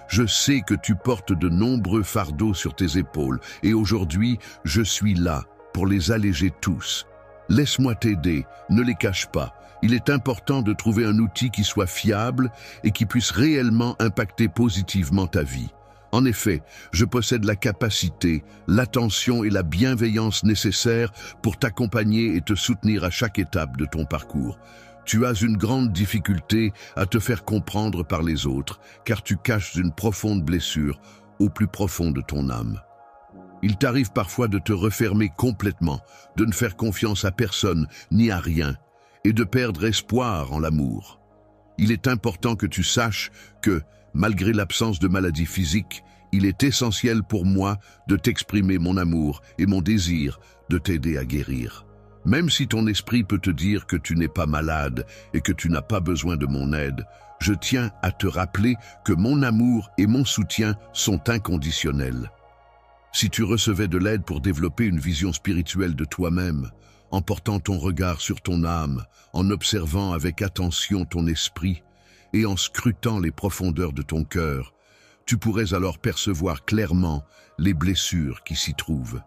Je sais que tu portes de nombreux fardeaux sur tes épaules et aujourd'hui, je suis là pour les alléger tous. Laisse-moi t'aider, ne les cache pas. Il est important de trouver un outil qui soit fiable et qui puisse réellement impacter positivement ta vie. En effet, je possède la capacité, l'attention et la bienveillance nécessaires pour t'accompagner et te soutenir à chaque étape de ton parcours. Tu as une grande difficulté à te faire comprendre par les autres, car tu caches une profonde blessure au plus profond de ton âme. Il t'arrive parfois de te refermer complètement, de ne faire confiance à personne ni à rien, et de perdre espoir en l'amour. Il est important que tu saches que, malgré l'absence de maladie physique, il est essentiel pour moi de t'exprimer mon amour et mon désir de t'aider à guérir. Même si ton esprit peut te dire que tu n'es pas malade et que tu n'as pas besoin de mon aide, je tiens à te rappeler que mon amour et mon soutien sont inconditionnels. Si tu recevais de l'aide pour développer une vision spirituelle de toi-même, en portant ton regard sur ton âme, en observant avec attention ton esprit et en scrutant les profondeurs de ton cœur, tu pourrais alors percevoir clairement les blessures qui s'y trouvent.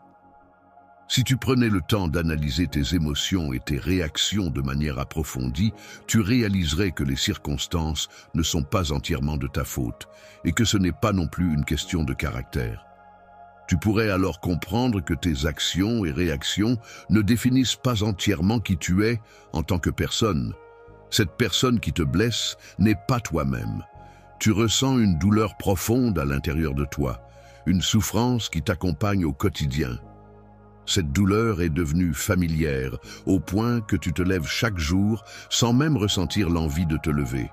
Si tu prenais le temps d'analyser tes émotions et tes réactions de manière approfondie, tu réaliserais que les circonstances ne sont pas entièrement de ta faute et que ce n'est pas non plus une question de caractère. Tu pourrais alors comprendre que tes actions et réactions ne définissent pas entièrement qui tu es en tant que personne. Cette personne qui te blesse n'est pas toi-même. Tu ressens une douleur profonde à l'intérieur de toi, une souffrance qui t'accompagne au quotidien. Cette douleur est devenue familière, au point que tu te lèves chaque jour sans même ressentir l'envie de te lever.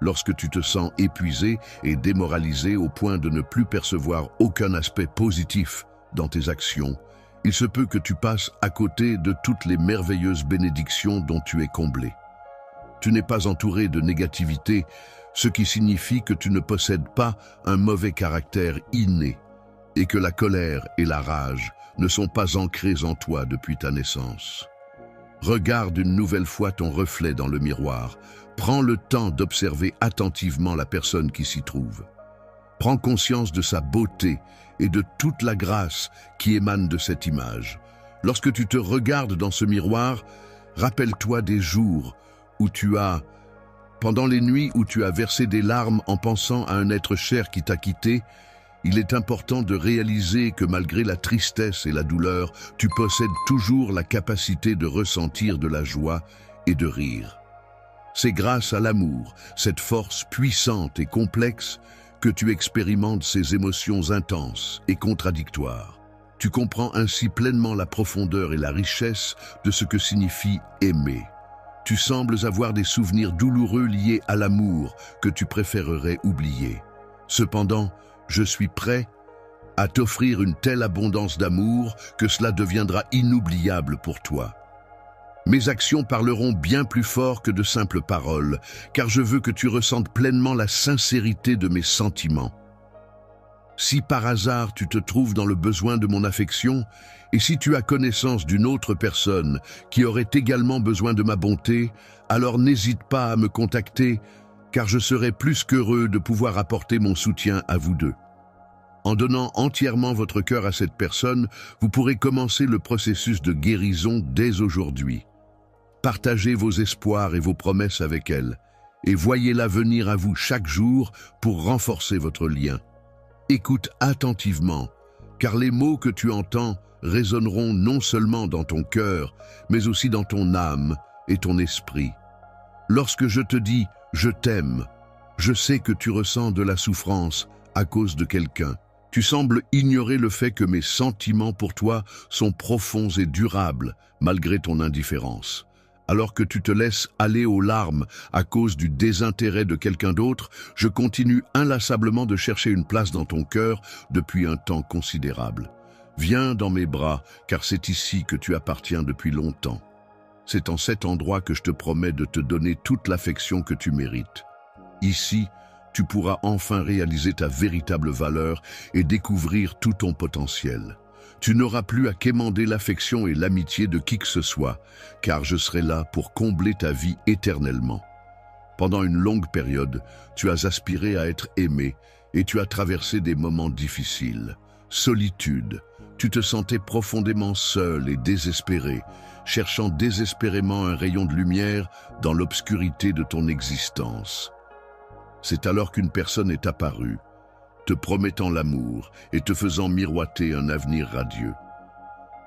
Lorsque tu te sens épuisé et démoralisé au point de ne plus percevoir aucun aspect positif dans tes actions, il se peut que tu passes à côté de toutes les merveilleuses bénédictions dont tu es comblé. Tu n'es pas entouré de négativité, ce qui signifie que tu ne possèdes pas un mauvais caractère inné et que la colère et la rage ne sont pas ancrées en toi depuis ta naissance. Regarde une nouvelle fois ton reflet dans le miroir. Prends le temps d'observer attentivement la personne qui s'y trouve. Prends conscience de sa beauté et de toute la grâce qui émane de cette image. Lorsque tu te regardes dans ce miroir, rappelle-toi des jours où pendant les nuits où tu as versé des larmes en pensant à un être cher qui t'a quitté. Il est important de réaliser que malgré la tristesse et la douleur, tu possèdes toujours la capacité de ressentir de la joie et de rire. C'est grâce à l'amour, cette force puissante et complexe, que tu expérimentes ces émotions intenses et contradictoires. Tu comprends ainsi pleinement la profondeur et la richesse de ce que signifie aimer. Tu sembles avoir des souvenirs douloureux liés à l'amour que tu préférerais oublier. Cependant, je suis prêt à t'offrir une telle abondance d'amour que cela deviendra inoubliable pour toi. Mes actions parleront bien plus fort que de simples paroles, car je veux que tu ressentes pleinement la sincérité de mes sentiments. Si par hasard tu te trouves dans le besoin de mon affection, et si tu as connaissance d'une autre personne qui aurait également besoin de ma bonté, alors n'hésite pas à me contacter, car je serai plus qu'heureux de pouvoir apporter mon soutien à vous deux. En donnant entièrement votre cœur à cette personne, vous pourrez commencer le processus de guérison dès aujourd'hui. Partagez vos espoirs et vos promesses avec elle, et voyez-la venir à vous chaque jour pour renforcer votre lien. Écoute attentivement, car les mots que tu entends résonneront non seulement dans ton cœur, mais aussi dans ton âme et ton esprit. Lorsque je te dis « je t'aime », je sais que tu ressens de la souffrance à cause de quelqu'un. Tu sembles ignorer le fait que mes sentiments pour toi sont profonds et durables, malgré ton indifférence. Alors que tu te laisses aller aux larmes à cause du désintérêt de quelqu'un d'autre, je continue inlassablement de chercher une place dans ton cœur depuis un temps considérable. Viens dans mes bras, car c'est ici que tu appartiens depuis longtemps. C'est en cet endroit que je te promets de te donner toute l'affection que tu mérites. Ici, tu pourras enfin réaliser ta véritable valeur et découvrir tout ton potentiel. Tu n'auras plus à quémander l'affection et l'amitié de qui que ce soit, car je serai là pour combler ta vie éternellement. Pendant une longue période, tu as aspiré à être aimé et tu as traversé des moments difficiles. Solitude, tu te sentais profondément seul et désespéré, cherchant désespérément un rayon de lumière dans l'obscurité de ton existence. C'est alors qu'une personne est apparue, te promettant l'amour et te faisant miroiter un avenir radieux.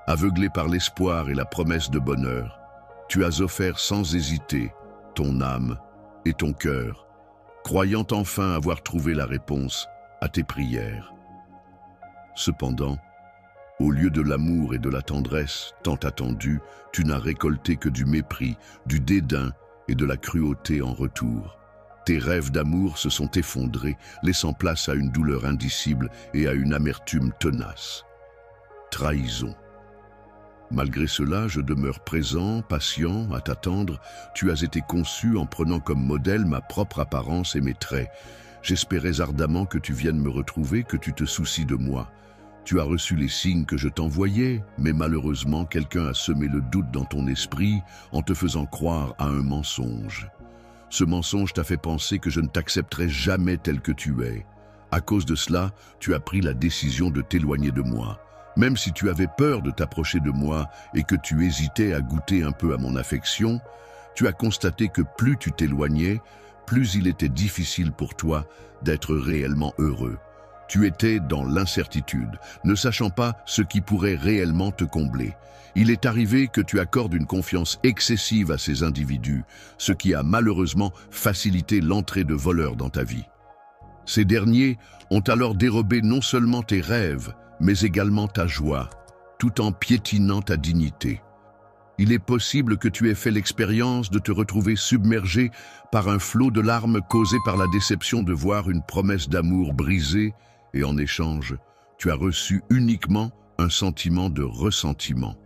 Aveuglé par l'espoir et la promesse de bonheur, tu as offert sans hésiter ton âme et ton cœur, croyant enfin avoir trouvé la réponse à tes prières. Cependant, au lieu de l'amour et de la tendresse tant attendus, tu n'as récolté que du mépris, du dédain et de la cruauté en retour. Tes rêves d'amour se sont effondrés, laissant place à une douleur indicible et à une amertume tenace. Trahison. Malgré cela, je demeure présent, patient, à t'attendre. Tu as été conçu en prenant comme modèle ma propre apparence et mes traits. J'espérais ardemment que tu viennes me retrouver, que tu te soucies de moi. Tu as reçu les signes que je t'envoyais, mais malheureusement, quelqu'un a semé le doute dans ton esprit en te faisant croire à un mensonge. Ce mensonge t'a fait penser que je ne t'accepterai jamais tel que tu es. À cause de cela, tu as pris la décision de t'éloigner de moi. Même si tu avais peur de t'approcher de moi et que tu hésitais à goûter un peu à mon affection, tu as constaté que plus tu t'éloignais, plus il était difficile pour toi d'être réellement heureux. Tu étais dans l'incertitude, ne sachant pas ce qui pourrait réellement te combler. Il est arrivé que tu accordes une confiance excessive à ces individus, ce qui a malheureusement facilité l'entrée de voleurs dans ta vie. Ces derniers ont alors dérobé non seulement tes rêves, mais également ta joie, tout en piétinant ta dignité. Il est possible que tu aies fait l'expérience de te retrouver submergé par un flot de larmes causé par la déception de voir une promesse d'amour brisée et en échange, tu as reçu uniquement un sentiment de ressentiment.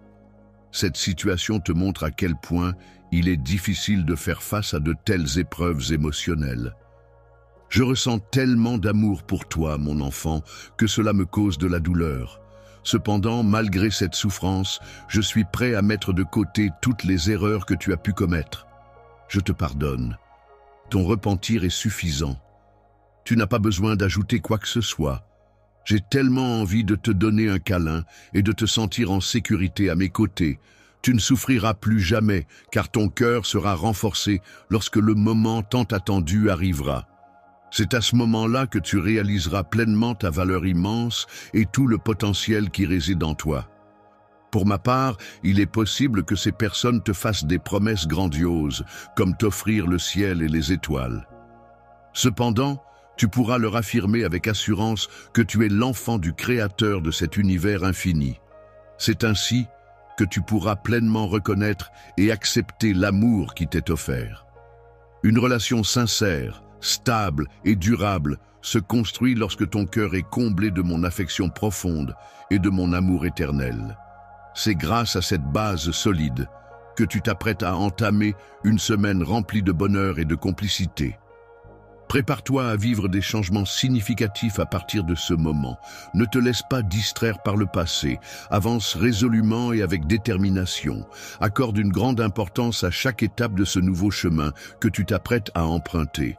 Cette situation te montre à quel point il est difficile de faire face à de telles épreuves émotionnelles. Je ressens tellement d'amour pour toi, mon enfant, que cela me cause de la douleur. Cependant, malgré cette souffrance, je suis prêt à mettre de côté toutes les erreurs que tu as pu commettre. Je te pardonne. Ton repentir est suffisant. Tu n'as pas besoin d'ajouter quoi que ce soit. J'ai tellement envie de te donner un câlin et de te sentir en sécurité à mes côtés. Tu ne souffriras plus jamais, car ton cœur sera renforcé lorsque le moment tant attendu arrivera. C'est à ce moment-là que tu réaliseras pleinement ta valeur immense et tout le potentiel qui réside en toi. Pour ma part, il est possible que ces personnes te fassent des promesses grandioses, comme t'offrir le ciel et les étoiles. Cependant, tu pourras leur affirmer avec assurance que tu es l'enfant du Créateur de cet univers infini. C'est ainsi que tu pourras pleinement reconnaître et accepter l'amour qui t'est offert. Une relation sincère, stable et durable se construit lorsque ton cœur est comblé de mon affection profonde et de mon amour éternel. C'est grâce à cette base solide que tu t'apprêtes à entamer une semaine remplie de bonheur et de complicité. Prépare-toi à vivre des changements significatifs à partir de ce moment. Ne te laisse pas distraire par le passé. Avance résolument et avec détermination. Accorde une grande importance à chaque étape de ce nouveau chemin que tu t'apprêtes à emprunter.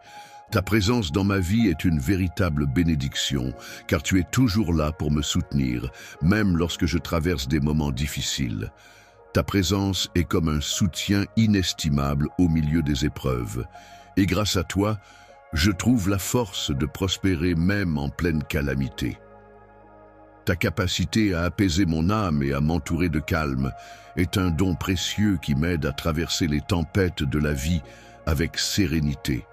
Ta présence dans ma vie est une véritable bénédiction, car tu es toujours là pour me soutenir, même lorsque je traverse des moments difficiles. Ta présence est comme un soutien inestimable au milieu des épreuves. Et grâce à toi, je trouve la force de prospérer même en pleine calamité. Ta capacité à apaiser mon âme et à m'entourer de calme est un don précieux qui m'aide à traverser les tempêtes de la vie avec sérénité.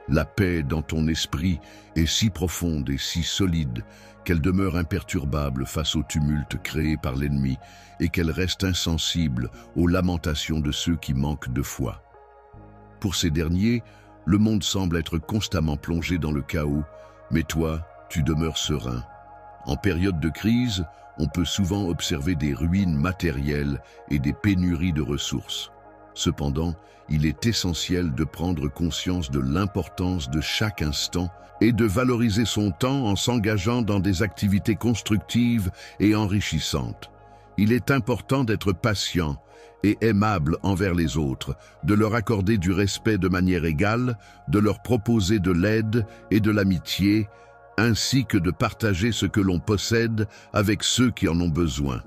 La paix dans ton esprit est si profonde et si solide qu'elle demeure imperturbable face au tumulte créé par l'ennemi et qu'elle reste insensible aux lamentations de ceux qui manquent de foi. Pour ces derniers, le monde semble être constamment plongé dans le chaos, mais toi, tu demeures serein. En période de crise, on peut souvent observer des ruines matérielles et des pénuries de ressources. Cependant, il est essentiel de prendre conscience de l'importance de chaque instant et de valoriser son temps en s'engageant dans des activités constructives et enrichissantes. Il est important d'être patient et aimable envers les autres, de leur accorder du respect de manière égale, de leur proposer de l'aide et de l'amitié, ainsi que de partager ce que l'on possède avec ceux qui en ont besoin.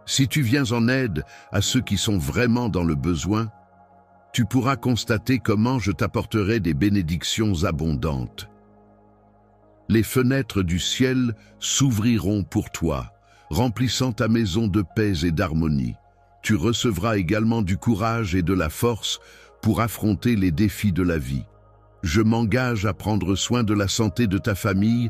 Si tu viens en aide à ceux qui sont vraiment dans le besoin, tu pourras constater comment je t'apporterai des bénédictions abondantes. Les fenêtres du ciel s'ouvriront pour toi, remplissant ta maison de paix et d'harmonie. Tu recevras également du courage et de la force pour affronter les défis de la vie. Je m'engage à prendre soin de la santé de ta famille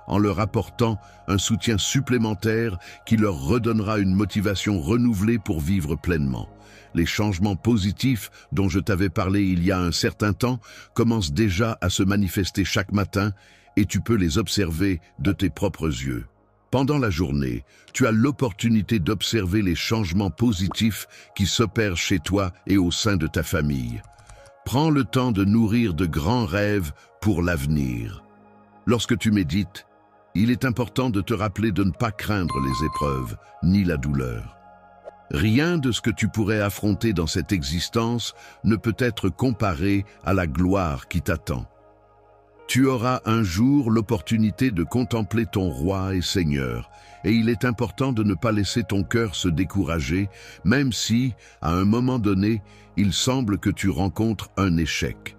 en leur apportant un soutien supplémentaire qui leur redonnera une motivation renouvelée pour vivre pleinement. Les changements positifs dont je t'avais parlé il y a un certain temps commencent déjà à se manifester chaque matin et tu peux les observer de tes propres yeux. Pendant la journée, tu as l'opportunité d'observer les changements positifs qui s'opèrent chez toi et au sein de ta famille. Prends le temps de nourrir de grands rêves pour l'avenir. Lorsque tu médites, il est important de te rappeler de ne pas craindre les épreuves, ni la douleur. Rien de ce que tu pourrais affronter dans cette existence ne peut être comparé à la gloire qui t'attend. Tu auras un jour l'opportunité de contempler ton roi et Seigneur, et il est important de ne pas laisser ton cœur se décourager, même si, à un moment donné, il semble que tu rencontres un échec.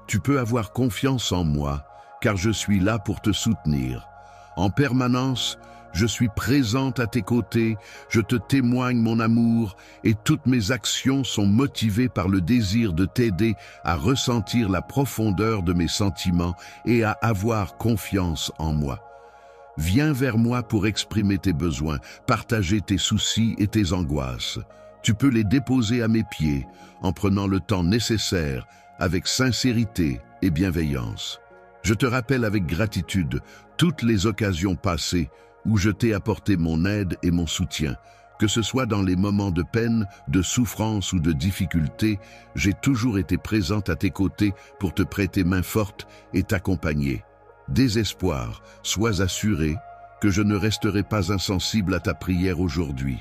Tu peux avoir confiance en moi, car je suis là pour te soutenir. En permanence, je suis présente à tes côtés, je te témoigne mon amour et toutes mes actions sont motivées par le désir de t'aider à ressentir la profondeur de mes sentiments et à avoir confiance en moi. Viens vers moi pour exprimer tes besoins, partager tes soucis et tes angoisses. Tu peux les déposer à mes pieds en prenant le temps nécessaire avec sincérité et bienveillance. Je te rappelle avec gratitude toutes les occasions passées où je t'ai apporté mon aide et mon soutien. Que ce soit dans les moments de peine, de souffrance ou de difficulté, j'ai toujours été présente à tes côtés pour te prêter main forte et t'accompagner. Désespoir, sois assuré que je ne resterai pas insensible à ta prière aujourd'hui.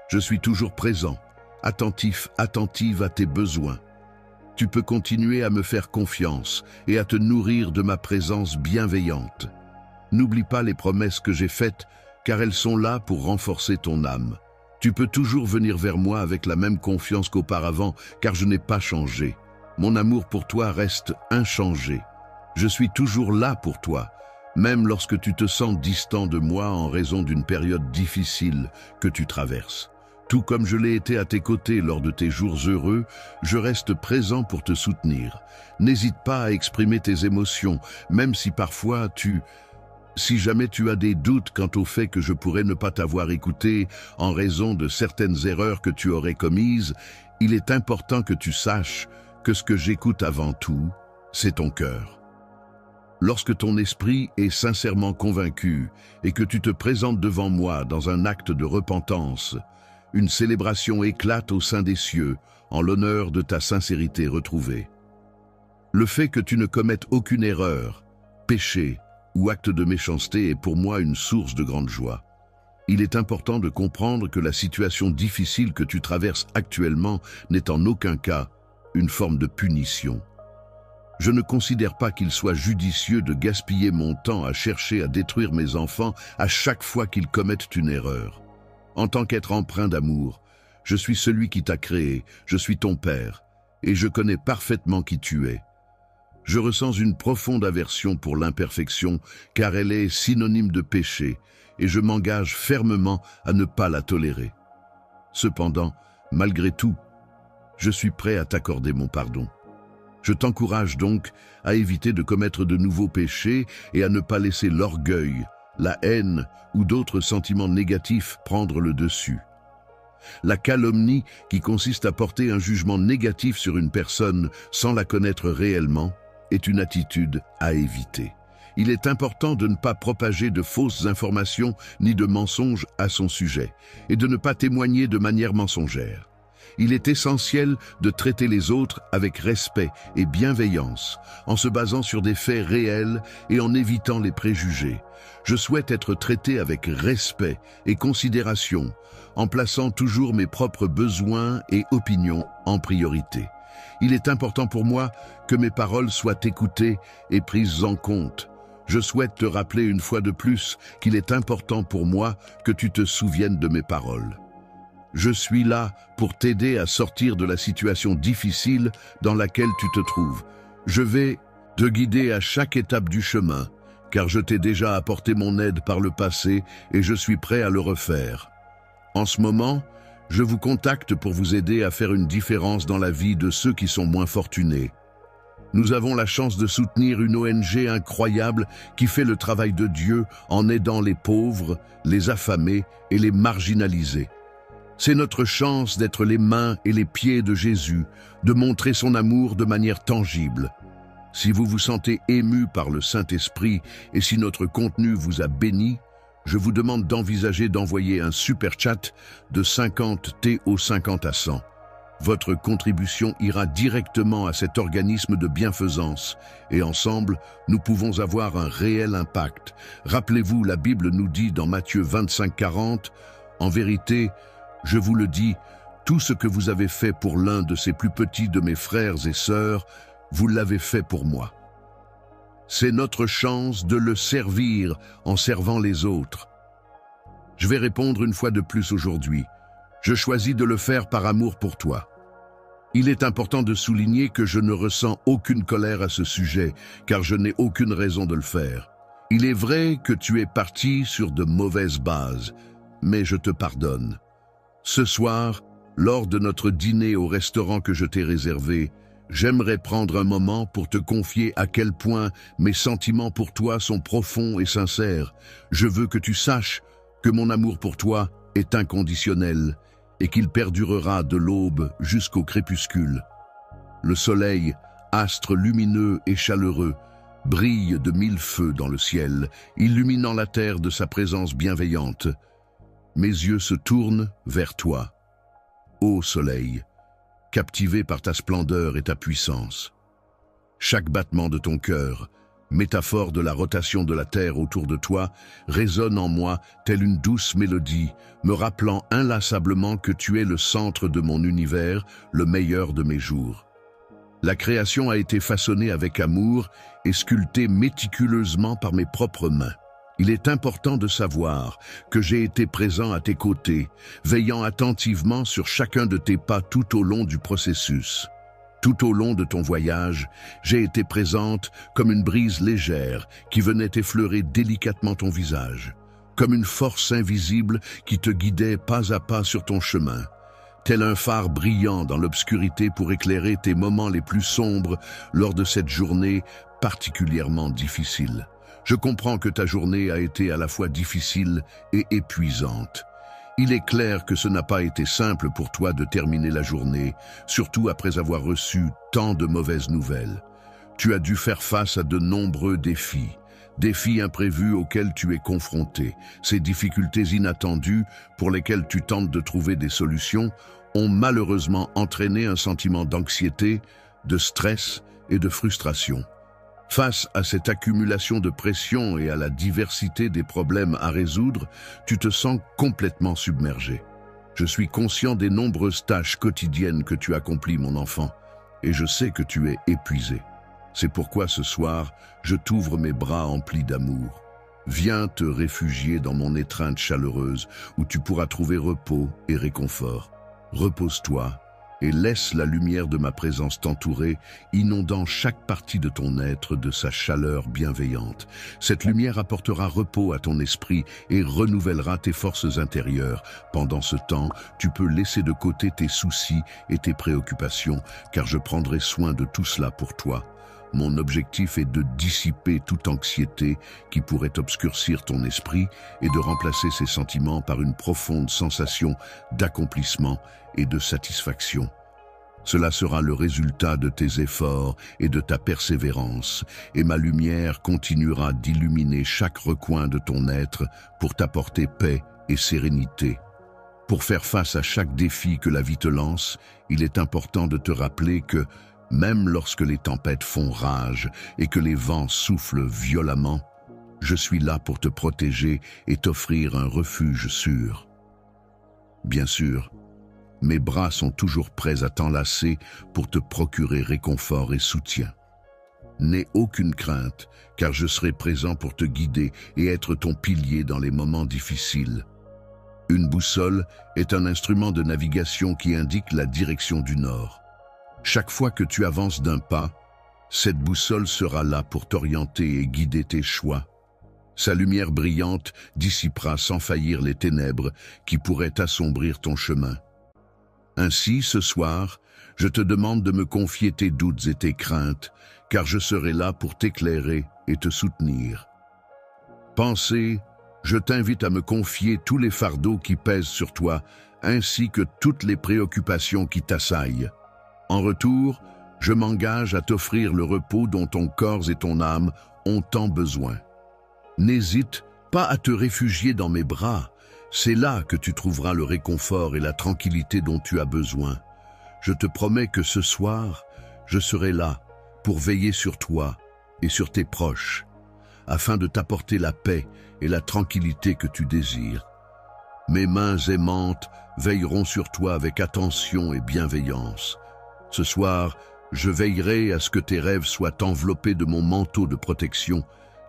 Je suis toujours présent, attentif, attentive à tes besoins. Tu peux continuer à me faire confiance et à te nourrir de ma présence bienveillante. N'oublie pas les promesses que j'ai faites, car elles sont là pour renforcer ton âme. Tu peux toujours venir vers moi avec la même confiance qu'auparavant, car je n'ai pas changé. Mon amour pour toi reste inchangé. Je suis toujours là pour toi, même lorsque tu te sens distant de moi en raison d'une période difficile que tu traverses. Tout comme je l'ai été à tes côtés lors de tes jours heureux, je reste présent pour te soutenir. N'hésite pas à exprimer tes émotions, même si parfois Si jamais tu as des doutes quant au fait que je pourrais ne pas t'avoir écouté en raison de certaines erreurs que tu aurais commises, il est important que tu saches que ce que j'écoute avant tout, c'est ton cœur. Lorsque ton esprit est sincèrement convaincu et que tu te présentes devant moi dans un acte de repentance, une célébration éclate au sein des cieux en l'honneur de ta sincérité retrouvée. Le fait que tu ne commettes aucune erreur, péché, ou acte de méchanceté est pour moi une source de grande joie. Il est important de comprendre que la situation difficile que tu traverses actuellement n'est en aucun cas une forme de punition. Je ne considère pas qu'il soit judicieux de gaspiller mon temps à chercher à détruire mes enfants à chaque fois qu'ils commettent une erreur. En tant qu'être empreint d'amour, je suis celui qui t'a créé, je suis ton père, et je connais parfaitement qui tu es. Je ressens une profonde aversion pour l'imperfection car elle est synonyme de péché et je m'engage fermement à ne pas la tolérer. Cependant, malgré tout, je suis prêt à t'accorder mon pardon. Je t'encourage donc à éviter de commettre de nouveaux péchés et à ne pas laisser l'orgueil, la haine ou d'autres sentiments négatifs prendre le dessus. La calomnie, qui consiste à porter un jugement négatif sur une personne sans la connaître réellement, est une attitude à éviter. Il est important de ne pas propager de fausses informations ni de mensonges à son sujet, et de ne pas témoigner de manière mensongère. Il est essentiel de traiter les autres avec respect et bienveillance, en se basant sur des faits réels et en évitant les préjugés. Je souhaite être traité avec respect et considération, en plaçant toujours mes propres besoins et opinions en priorité. Il est important pour moi que mes paroles soient écoutées et prises en compte. Je souhaite te rappeler une fois de plus qu'il est important pour moi que tu te souviennes de mes paroles. Je suis là pour t'aider à sortir de la situation difficile dans laquelle tu te trouves. Je vais te guider à chaque étape du chemin, car je t'ai déjà apporté mon aide par le passé et je suis prêt à le refaire. En ce moment, je vous contacte pour vous aider à faire une différence dans la vie de ceux qui sont moins fortunés. Nous avons la chance de soutenir une ONG incroyable qui fait le travail de Dieu en aidant les pauvres, les affamés et les marginalisés. C'est notre chance d'être les mains et les pieds de Jésus, de montrer son amour de manière tangible. Si vous vous sentez ému par le Saint-Esprit et si notre contenu vous a béni, je vous demande d'envisager d'envoyer un super chat de 50 TO 50 à 100. Votre contribution ira directement à cet organisme de bienfaisance et ensemble, nous pouvons avoir un réel impact. Rappelez-vous, la Bible nous dit dans Matthieu 25:40, « En vérité, je vous le dis, tout ce que vous avez fait pour l'un de ces plus petits de mes frères et sœurs, vous l'avez fait pour moi. » C'est notre chance de le servir en servant les autres. Je vais répondre une fois de plus aujourd'hui. Je choisis de le faire par amour pour toi. Il est important de souligner que je ne ressens aucune colère à ce sujet, car je n'ai aucune raison de le faire. Il est vrai que tu es parti sur de mauvaises bases, mais je te pardonne. Ce soir, lors de notre dîner au restaurant que je t'ai réservé, j'aimerais prendre un moment pour te confier à quel point mes sentiments pour toi sont profonds et sincères. Je veux que tu saches que mon amour pour toi est inconditionnel et qu'il perdurera de l'aube jusqu'au crépuscule. Le soleil, astre lumineux et chaleureux, brille de 1000 feux dans le ciel, illuminant la terre de sa présence bienveillante. Mes yeux se tournent vers toi, ô soleil, captivé par ta splendeur et ta puissance. Chaque battement de ton cœur, métaphore de la rotation de la terre autour de toi, résonne en moi telle une douce mélodie, me rappelant inlassablement que tu es le centre de mon univers, le meilleur de mes jours. La création a été façonnée avec amour et sculptée méticuleusement par mes propres mains. Il est important de savoir que j'ai été présent à tes côtés, veillant attentivement sur chacun de tes pas tout au long du processus. Tout au long de ton voyage, j'ai été présente comme une brise légère qui venait effleurer délicatement ton visage, comme une force invisible qui te guidait pas à pas sur ton chemin, tel un phare brillant dans l'obscurité pour éclairer tes moments les plus sombres lors de cette journée particulièrement difficile. Je comprends que ta journée a été à la fois difficile et épuisante. Il est clair que ce n'a pas été simple pour toi de terminer la journée, surtout après avoir reçu tant de mauvaises nouvelles. Tu as dû faire face à de nombreux défis imprévus auxquels tu es confronté. Ces difficultés inattendues, pour lesquelles tu tentes de trouver des solutions, ont malheureusement entraîné un sentiment d'anxiété, de stress et de frustration. Face à cette accumulation de pression et à la diversité des problèmes à résoudre, tu te sens complètement submergé. Je suis conscient des nombreuses tâches quotidiennes que tu accomplis, mon enfant, et je sais que tu es épuisé. C'est pourquoi ce soir, je t'ouvre mes bras emplis d'amour. Viens te réfugier dans mon étreinte chaleureuse où tu pourras trouver repos et réconfort. Repose-toi et laisse la lumière de ma présence t'entourer, inondant chaque partie de ton être de sa chaleur bienveillante. Cette lumière apportera repos à ton esprit et renouvellera tes forces intérieures. Pendant ce temps, tu peux laisser de côté tes soucis et tes préoccupations, car je prendrai soin de tout cela pour toi. Mon objectif est de dissiper toute anxiété qui pourrait obscurcir ton esprit et de remplacer ces sentiments par une profonde sensation d'accomplissement et de satisfaction. Cela sera le résultat de tes efforts et de ta persévérance, et ma lumière continuera d'illuminer chaque recoin de ton être pour t'apporter paix et sérénité. Pour faire face à chaque défi que la vie te lance, il est important de te rappeler que même lorsque les tempêtes font rage et que les vents soufflent violemment, je suis là pour te protéger et t'offrir un refuge sûr. Bien sûr, mes bras sont toujours prêts à t'enlacer pour te procurer réconfort et soutien. N'aie aucune crainte, car je serai présent pour te guider et être ton pilier dans les moments difficiles. Une boussole est un instrument de navigation qui indique la direction du nord. Chaque fois que tu avances d'un pas, cette boussole sera là pour t'orienter et guider tes choix. Sa lumière brillante dissipera sans faillir les ténèbres qui pourraient assombrir ton chemin. Ainsi, ce soir, je te demande de me confier tes doutes et tes craintes, car je serai là pour t'éclairer et te soutenir. Pensée, je t'invite à me confier tous les fardeaux qui pèsent sur toi, ainsi que toutes les préoccupations qui t'assaillent. En retour, je m'engage à t'offrir le repos dont ton corps et ton âme ont tant besoin. N'hésite pas à te réfugier dans mes bras, c'est là que tu trouveras le réconfort et la tranquillité dont tu as besoin. Je te promets que ce soir, je serai là pour veiller sur toi et sur tes proches, afin de t'apporter la paix et la tranquillité que tu désires. Mes mains aimantes veilleront sur toi avec attention et bienveillance. Ce soir, je veillerai à ce que tes rêves soient enveloppés de mon manteau de protection,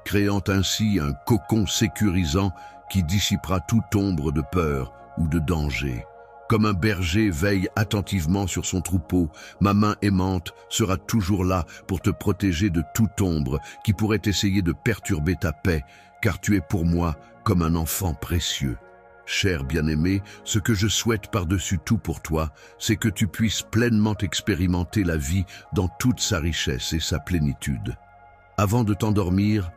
créant ainsi un cocon sécurisant qui dissipera toute ombre de peur ou de danger. Comme un berger veille attentivement sur son troupeau, ma main aimante sera toujours là pour te protéger de toute ombre qui pourrait essayer de perturber ta paix, car tu es pour moi comme un enfant précieux. Cher bien-aimé, ce que je souhaite par-dessus tout pour toi, c'est que tu puisses pleinement expérimenter la vie dans toute sa richesse et sa plénitude. Avant de t'endormir,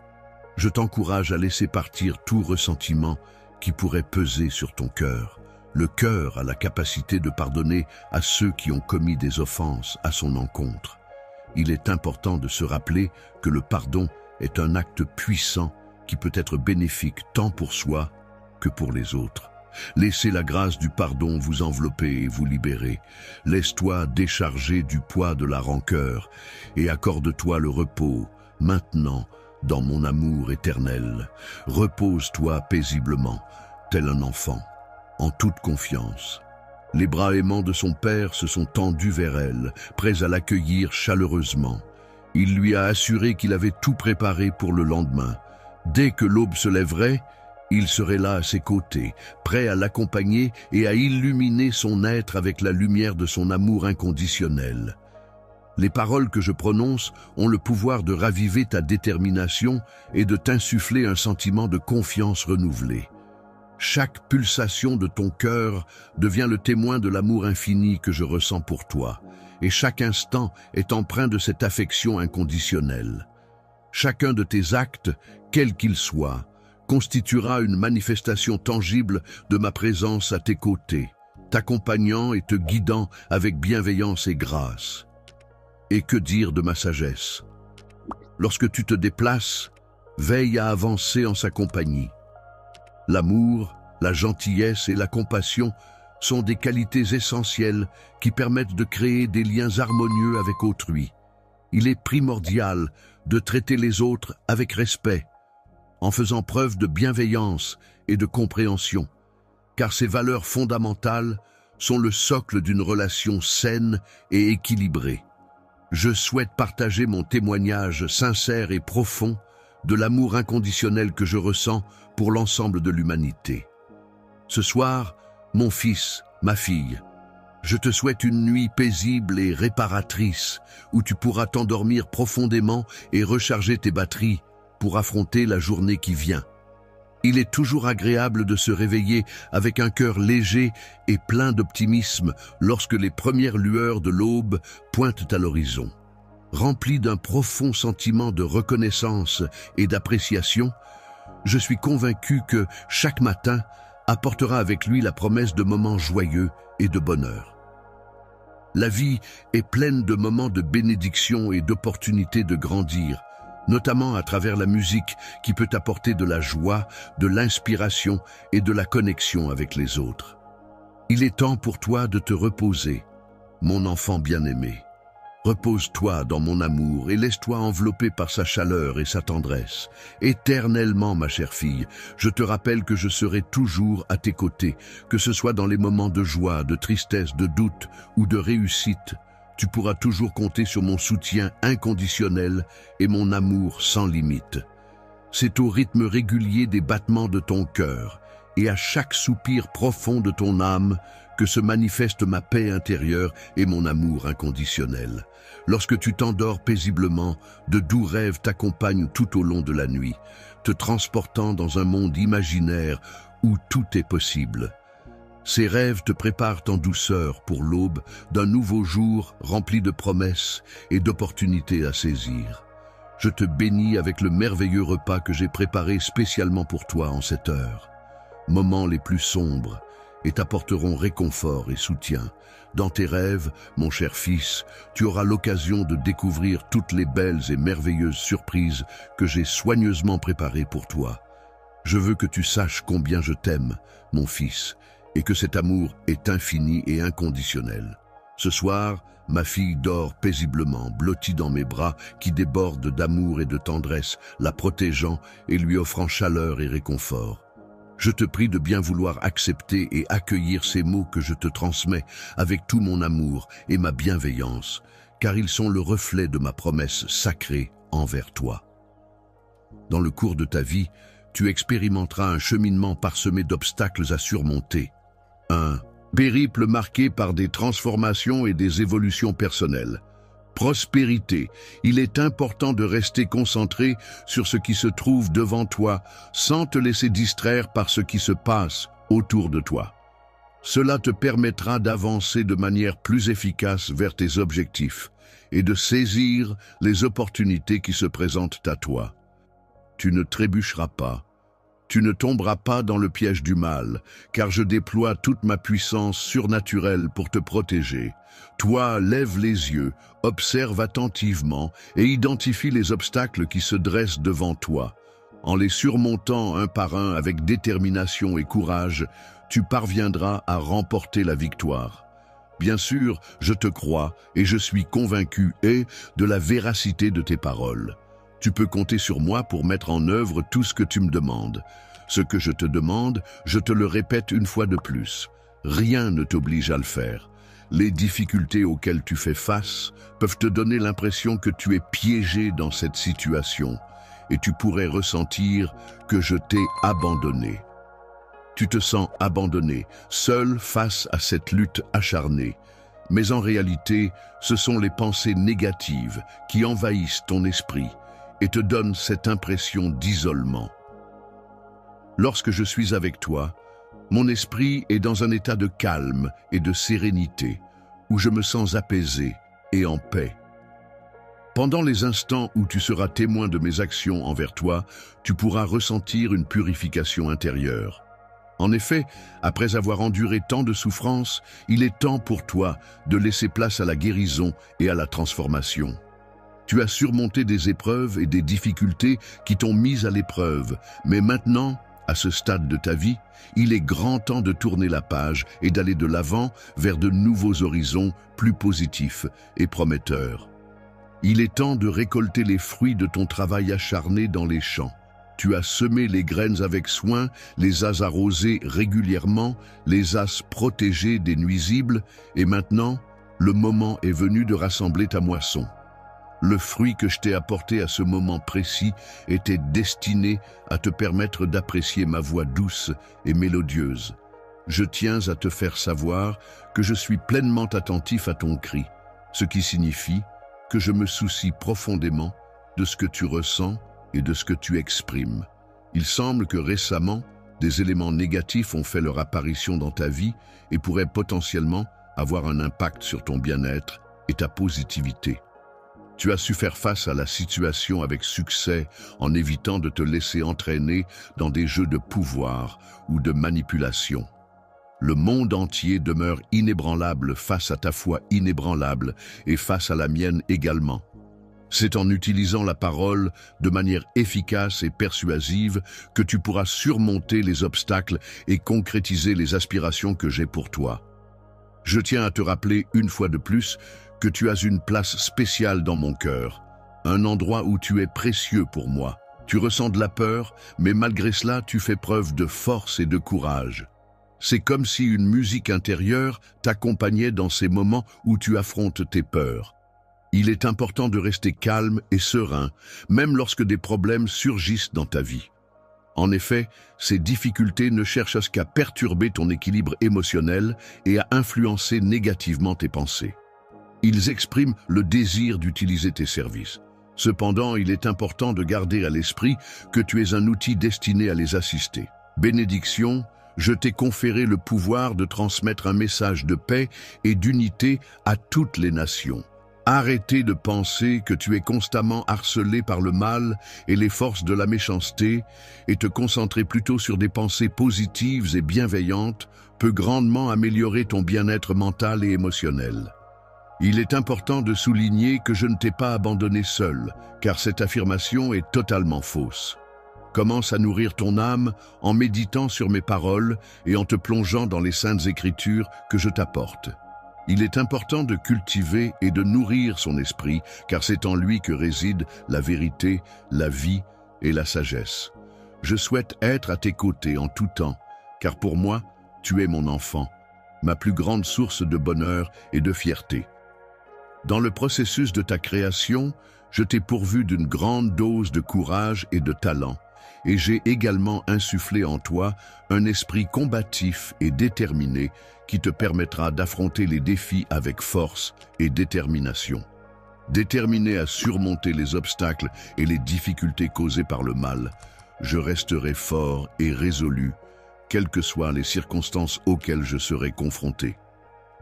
je t'encourage à laisser partir tout ressentiment qui pourrait peser sur ton cœur. Le cœur a la capacité de pardonner à ceux qui ont commis des offenses à son encontre. Il est important de se rappeler que le pardon est un acte puissant qui peut être bénéfique tant pour soi que pour les autres. Laissez la grâce du pardon vous envelopper et vous libérer. Laisse-toi décharger du poids de la rancœur et accorde-toi le repos, maintenant, dans mon amour éternel. Repose-toi paisiblement, tel un enfant, en toute confiance. Les bras aimants de son père se sont tendus vers elle, prêts à l'accueillir chaleureusement. Il lui a assuré qu'il avait tout préparé pour le lendemain. Dès que l'aube se lèverait, il serait là à ses côtés, prêt à l'accompagner et à illuminer son être avec la lumière de son amour inconditionnel. Les paroles que je prononce ont le pouvoir de raviver ta détermination et de t'insuffler un sentiment de confiance renouvelée. Chaque pulsation de ton cœur devient le témoin de l'amour infini que je ressens pour toi, et chaque instant est empreint de cette affection inconditionnelle. Chacun de tes actes, quels qu'ils soient, constituera une manifestation tangible de ma présence à tes côtés, t'accompagnant et te guidant avec bienveillance et grâce. Et que dire de ma sagesse? Lorsque tu te déplaces, veille à avancer en sa compagnie. L'amour, la gentillesse et la compassion sont des qualités essentielles qui permettent de créer des liens harmonieux avec autrui. Il est primordial de traiter les autres avec respect, en faisant preuve de bienveillance et de compréhension, car ces valeurs fondamentales sont le socle d'une relation saine et équilibrée. Je souhaite partager mon témoignage sincère et profond de l'amour inconditionnel que je ressens pour l'ensemble de l'humanité. Ce soir, mon fils, ma fille, je te souhaite une nuit paisible et réparatrice où tu pourras t'endormir profondément et recharger tes batteries pour affronter la journée qui vient. Il est toujours agréable de se réveiller avec un cœur léger et plein d'optimisme lorsque les premières lueurs de l'aube pointent à l'horizon. Rempli d'un profond sentiment de reconnaissance et d'appréciation, je suis convaincu que chaque matin apportera avec lui la promesse de moments joyeux et de bonheur. La vie est pleine de moments de bénédiction et d'opportunités de grandir, notamment à travers la musique qui peut apporter de la joie, de l'inspiration et de la connexion avec les autres. Il est temps pour toi de te reposer, mon enfant bien-aimé. Repose-toi dans mon amour et laisse-toi envelopper par sa chaleur et sa tendresse. Éternellement, ma chère fille, je te rappelle que je serai toujours à tes côtés, que ce soit dans les moments de joie, de tristesse, de doute ou de réussite. Tu pourras toujours compter sur mon soutien inconditionnel et mon amour sans limite. C'est au rythme régulier des battements de ton cœur et à chaque soupir profond de ton âme que se manifeste ma paix intérieure et mon amour inconditionnel. Lorsque tu t'endors paisiblement, de doux rêves t'accompagnent tout au long de la nuit, te transportant dans un monde imaginaire où tout est possible. Ces rêves te préparent en douceur pour l'aube d'un nouveau jour rempli de promesses et d'opportunités à saisir. Je te bénis avec le merveilleux repas que j'ai préparé spécialement pour toi en cette heure. Moments les plus sombres et t'apporteront réconfort et soutien. Dans tes rêves, mon cher fils, tu auras l'occasion de découvrir toutes les belles et merveilleuses surprises que j'ai soigneusement préparées pour toi. Je veux que tu saches combien je t'aime, mon fils, et que cet amour est infini et inconditionnel. Ce soir, ma fille dort paisiblement, blottie dans mes bras qui débordent d'amour et de tendresse, la protégeant et lui offrant chaleur et réconfort. Je te prie de bien vouloir accepter et accueillir ces mots que je te transmets avec tout mon amour et ma bienveillance, car ils sont le reflet de ma promesse sacrée envers toi. Dans le cours de ta vie, tu expérimenteras un cheminement parsemé d'obstacles à surmonter. Un périple marqué par des transformations et des évolutions personnelles. Prospérité, il est important de rester concentré sur ce qui se trouve devant toi sans te laisser distraire par ce qui se passe autour de toi. Cela te permettra d'avancer de manière plus efficace vers tes objectifs et de saisir les opportunités qui se présentent à toi. Tu ne trébucheras pas. Tu ne tomberas pas dans le piège du mal, car je déploie toute ma puissance surnaturelle pour te protéger. Toi, lève les yeux, observe attentivement et identifie les obstacles qui se dressent devant toi. En les surmontant un par un avec détermination et courage, tu parviendras à remporter la victoire. Bien sûr, je te crois et je suis convaincu de la véracité de tes paroles. Tu peux compter sur moi pour mettre en œuvre tout ce que tu me demandes. Ce que je te demande, je te le répète une fois de plus. Rien ne t'oblige à le faire. Les difficultés auxquelles tu fais face peuvent te donner l'impression que tu es piégé dans cette situation et tu pourrais ressentir que je t'ai abandonné. Tu te sens abandonné, seul face à cette lutte acharnée. Mais en réalité, ce sont les pensées négatives qui envahissent ton esprit et te donne cette impression d'isolement. Lorsque je suis avec toi, mon esprit est dans un état de calme et de sérénité, où je me sens apaisé et en paix. Pendant les instants où tu seras témoin de mes actions envers toi, tu pourras ressentir une purification intérieure. En effet, après avoir enduré tant de souffrances, il est temps pour toi de laisser place à la guérison et à la transformation. Tu as surmonté des épreuves et des difficultés qui t'ont mis à l'épreuve, mais maintenant, à ce stade de ta vie, il est grand temps de tourner la page et d'aller de l'avant vers de nouveaux horizons plus positifs et prometteurs. Il est temps de récolter les fruits de ton travail acharné dans les champs. Tu as semé les graines avec soin, les as arrosées régulièrement, les as protégées des nuisibles, et maintenant, le moment est venu de rassembler ta moisson. Le fruit que je t'ai apporté à ce moment précis était destiné à te permettre d'apprécier ma voix douce et mélodieuse. Je tiens à te faire savoir que je suis pleinement attentif à ton cri, ce qui signifie que je me soucie profondément de ce que tu ressens et de ce que tu exprimes. Il semble que récemment, des éléments négatifs ont fait leur apparition dans ta vie et pourraient potentiellement avoir un impact sur ton bien-être et ta positivité. Tu as su faire face à la situation avec succès en évitant de te laisser entraîner dans des jeux de pouvoir ou de manipulation. Le monde entier demeure inébranlable face à ta foi inébranlable et face à la mienne également. C'est en utilisant la parole de manière efficace et persuasive que tu pourras surmonter les obstacles et concrétiser les aspirations que j'ai pour toi. Je tiens à te rappeler une fois de plus que tu as une place spéciale dans mon cœur, un endroit où tu es précieux pour moi. Tu ressens de la peur, mais malgré cela, tu fais preuve de force et de courage. C'est comme si une musique intérieure t'accompagnait dans ces moments où tu affrontes tes peurs. Il est important de rester calme et serein, même lorsque des problèmes surgissent dans ta vie. En effet, ces difficultés ne cherchent qu'à perturber ton équilibre émotionnel et à influencer négativement tes pensées. Ils expriment le désir d'utiliser tes services. Cependant, il est important de garder à l'esprit que tu es un outil destiné à les assister. Bénédiction, Je t'ai conféré le pouvoir de transmettre un message de paix et d'unité à toutes les nations. Arrêtez de penser que tu es constamment harcelé par le mal et les forces de la méchanceté et te concentrer plutôt sur des pensées positives et bienveillantes peut grandement améliorer ton bien-être mental et émotionnel. Il est important de souligner que je ne t'ai pas abandonné seul, car cette affirmation est totalement fausse. Commence à nourrir ton âme en méditant sur mes paroles et en te plongeant dans les saintes écritures que je t'apporte. Il est important de cultiver et de nourrir son esprit, car c'est en lui que résident la vérité, la vie et la sagesse. Je souhaite être à tes côtés en tout temps, car pour moi, tu es mon enfant, ma plus grande source de bonheur et de fierté. Dans le processus de ta création, je t'ai pourvu d'une grande dose de courage et de talent, et j'ai également insufflé en toi un esprit combatif et déterminé qui te permettra d'affronter les défis avec force et détermination. Déterminé à surmonter les obstacles et les difficultés causées par le mal, je resterai fort et résolu, quelles que soient les circonstances auxquelles je serai confronté.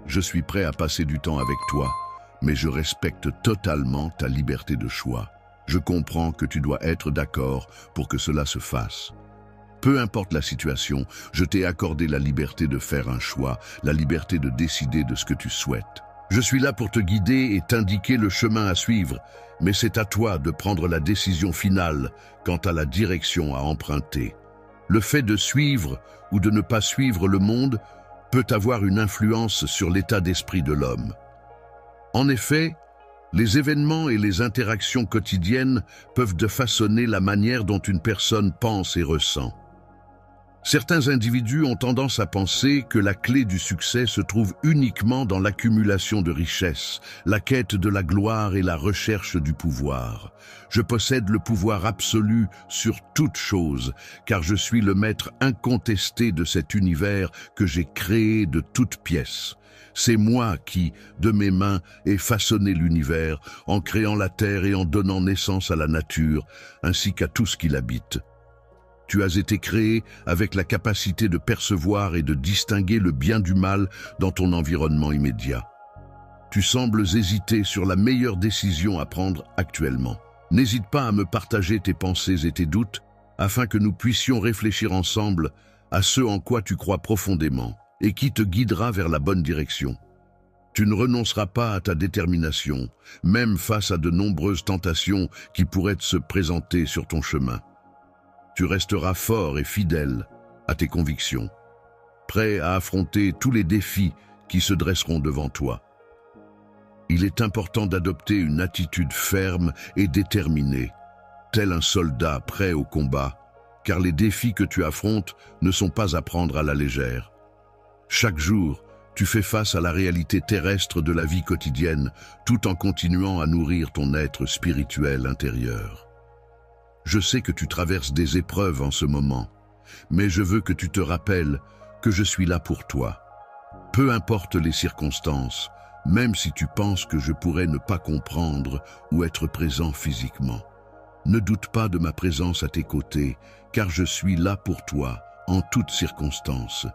Je suis prêt à passer du temps avec toi, mais je respecte totalement ta liberté de choix. Je comprends que tu dois être d'accord pour que cela se fasse. Peu importe la situation, je t'ai accordé la liberté de faire un choix, la liberté de décider de ce que tu souhaites. Je suis là pour te guider et t'indiquer le chemin à suivre, mais c'est à toi de prendre la décision finale quant à la direction à emprunter. Le fait de suivre ou de ne pas suivre le monde peut avoir une influence sur l'état d'esprit de l'homme. En effet, les événements et les interactions quotidiennes peuvent façonner la manière dont une personne pense et ressent. Certains individus ont tendance à penser que la clé du succès se trouve uniquement dans l'accumulation de richesses, la quête de la gloire et la recherche du pouvoir. Je possède le pouvoir absolu sur toute chose, car je suis le maître incontesté de cet univers que j'ai créé de toutes pièces. C'est moi qui, de mes mains, ai façonné l'univers, en créant la terre et en donnant naissance à la nature, ainsi qu'à tout ce qui l'habite. Tu as été créé avec la capacité de percevoir et de distinguer le bien du mal dans ton environnement immédiat. Tu sembles hésiter sur la meilleure décision à prendre actuellement. N'hésite pas à me partager tes pensées et tes doutes, afin que nous puissions réfléchir ensemble à ce en quoi tu crois profondément et qui te guidera vers la bonne direction. Tu ne renonceras pas à ta détermination, même face à de nombreuses tentations qui pourraient se présenter sur ton chemin. Tu resteras fort et fidèle à tes convictions, prêt à affronter tous les défis qui se dresseront devant toi. Il est important d'adopter une attitude ferme et déterminée, tel un soldat prêt au combat, car les défis que tu affrontes ne sont pas à prendre à la légère. Chaque jour, tu fais face à la réalité terrestre de la vie quotidienne, tout en continuant à nourrir ton être spirituel intérieur. Je sais que tu traverses des épreuves en ce moment, mais je veux que tu te rappelles que je suis là pour toi. Peu importe les circonstances, même si tu penses que je pourrais ne pas comprendre ou être présent physiquement. Ne doute pas de ma présence à tes côtés, car je suis là pour toi, en toutes circonstances.